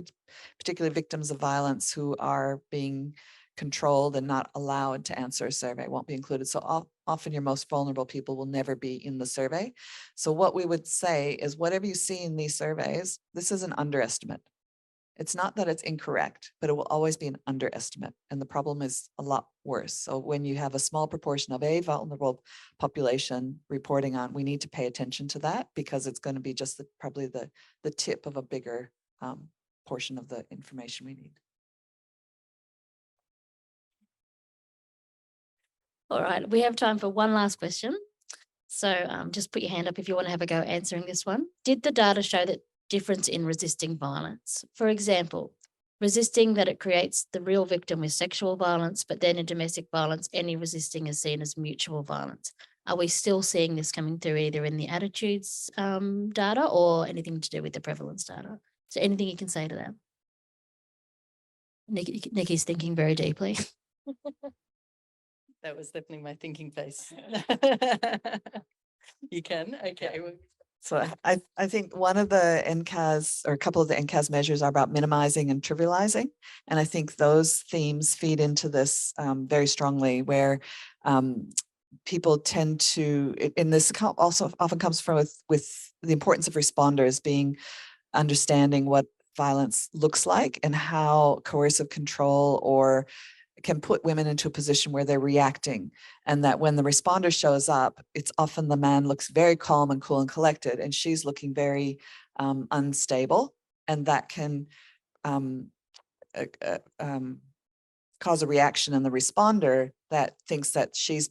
particularly victims of violence who are being controlled and not allowed to answer a survey won't be included. So often your most vulnerable people will never be in the survey. So what we would say is whatever you see in these surveys, this is an underestimate. It's not that it's incorrect, but it will always be an underestimate. And the problem is a lot worse. So when you have a small proportion of a vulnerable population reporting on, we need to pay attention to that, because it's going to be just probably the tip of a bigger portion of the information we need. All right, we have time for one last question. So just put your hand up if you want to have a go answering this one. Did the data show that difference in resisting violence? For example, resisting that it creates the real victim with sexual violence, but then in domestic violence, any resisting is seen as mutual violence. Are we still seeing this coming through either in the attitudes data or anything to do with the prevalence data? So anything you can say to that? Nikki's thinking very deeply. That was definitely my thinking face. You can, okay. Well, So I think one of the NCAS, or a couple of the NCAS measures, are about minimizing and trivializing. And I think those themes feed into this very strongly, where people tend to, and this also often comes from with the importance of responders being understanding what violence looks like and how coercive control or can put women into a position where they're reacting, and that when the responder shows up, it's often the man looks very calm and cool and collected, and she's looking very unstable, and that can cause a reaction in the responder that thinks that she's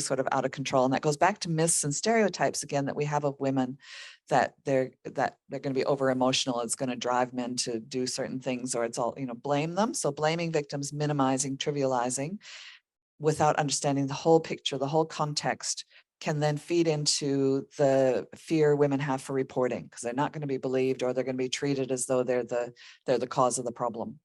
sort of out of control. And that goes back to myths and stereotypes again that we have of women, that they're going to be over emotional. It's going to drive men to do certain things, or it's all, blame them. So blaming victims, minimizing, trivializing without understanding the whole picture, the whole context, can then feed into the fear women have for reporting, because they're not going to be believed, or they're going to be treated as though they're the cause of the problem.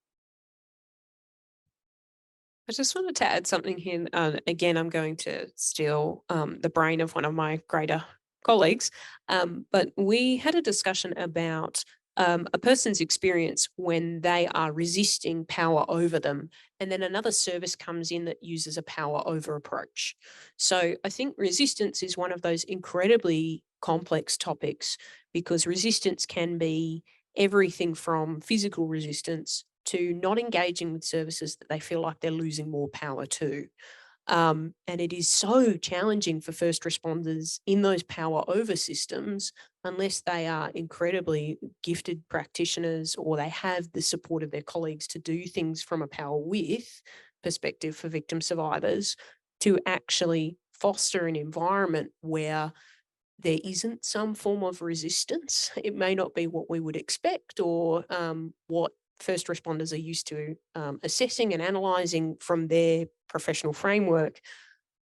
I just wanted to add something here. Again, I'm going to steal the brain of one of my greater colleagues, but we had a discussion about a person's experience when they are resisting power over them, and then another service comes in that uses a power over approach. So I think resistance is one of those incredibly complex topics, because resistance can be everything from physical resistance to not engaging with services that they feel like they're losing more power to. And it is so challenging for first responders in those power over systems, unless they are incredibly gifted practitioners or they have the support of their colleagues to do things from a power with perspective for victim survivors, to actually foster an environment where there isn't some form of resistance. It may not be what we would expect, or what first responders are used to assessing and analysing from their professional framework.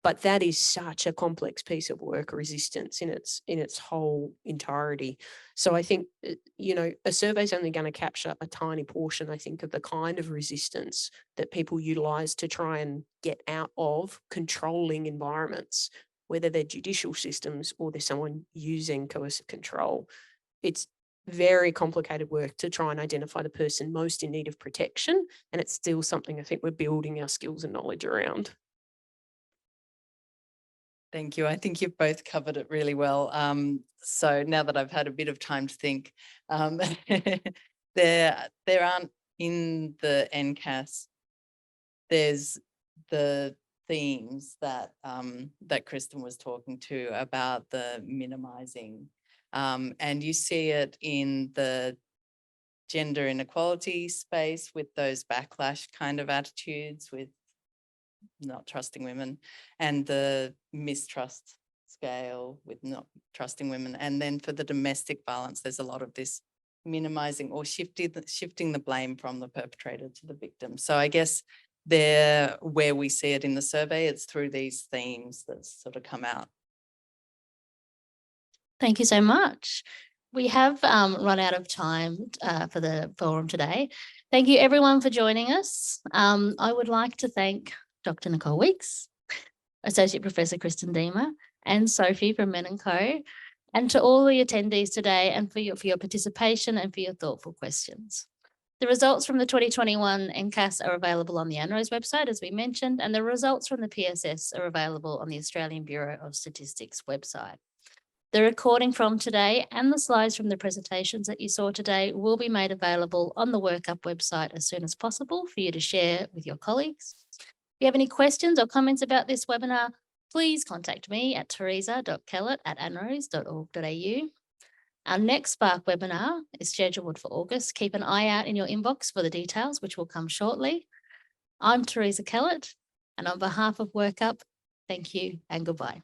But that is such a complex piece of work, resistance in its whole entirety. So I think, a survey is only going to capture a tiny portion, I think, of the kind of resistance that people utilise to try and get out of controlling environments, whether they're judicial systems or there's someone using coercive control. It's very complicated work to try and identify the person most in need of protection. And it's still something I think we're building our skills and knowledge around. thank you. I think you've both covered it really well. So now that I've had a bit of time to think, there aren't in the NCAS, there's the themes that that Kristen was talking to about the minimizing, and you see it in the gender inequality space with those backlash kind of attitudes, with not trusting women, and the mistrust scale with not trusting women. And then for the domestic violence, there's a lot of this minimizing or shifting the blame from the perpetrator to the victim. So I guess there, where we see it in the survey, it's through these themes that sort of come out. Thank you so much. We have run out of time for the forum today. Thank you everyone for joining us. I would like to thank Dr. Nicole Weeks, Associate Professor Kristen Deemer, and Sophie from Men & Co, and to all the attendees today, and for your participation and for your thoughtful questions. The results from the 2021 NCAS are available on the ANROWS website, as we mentioned, and the results from the PSS are available on the Australian Bureau of Statistics website. The recording from today and the slides from the presentations that you saw today will be made available on the WorkUp website as soon as possible for you to share with your colleagues. If you have any questions or comments about this webinar, please contact me at teresa.kellett@anrows.org.au. Our next Spark webinar is scheduled for August. Keep an eye out in your inbox for the details, which will come shortly. I'm Teresa Kellett, and on behalf of WorkUp, thank you and goodbye.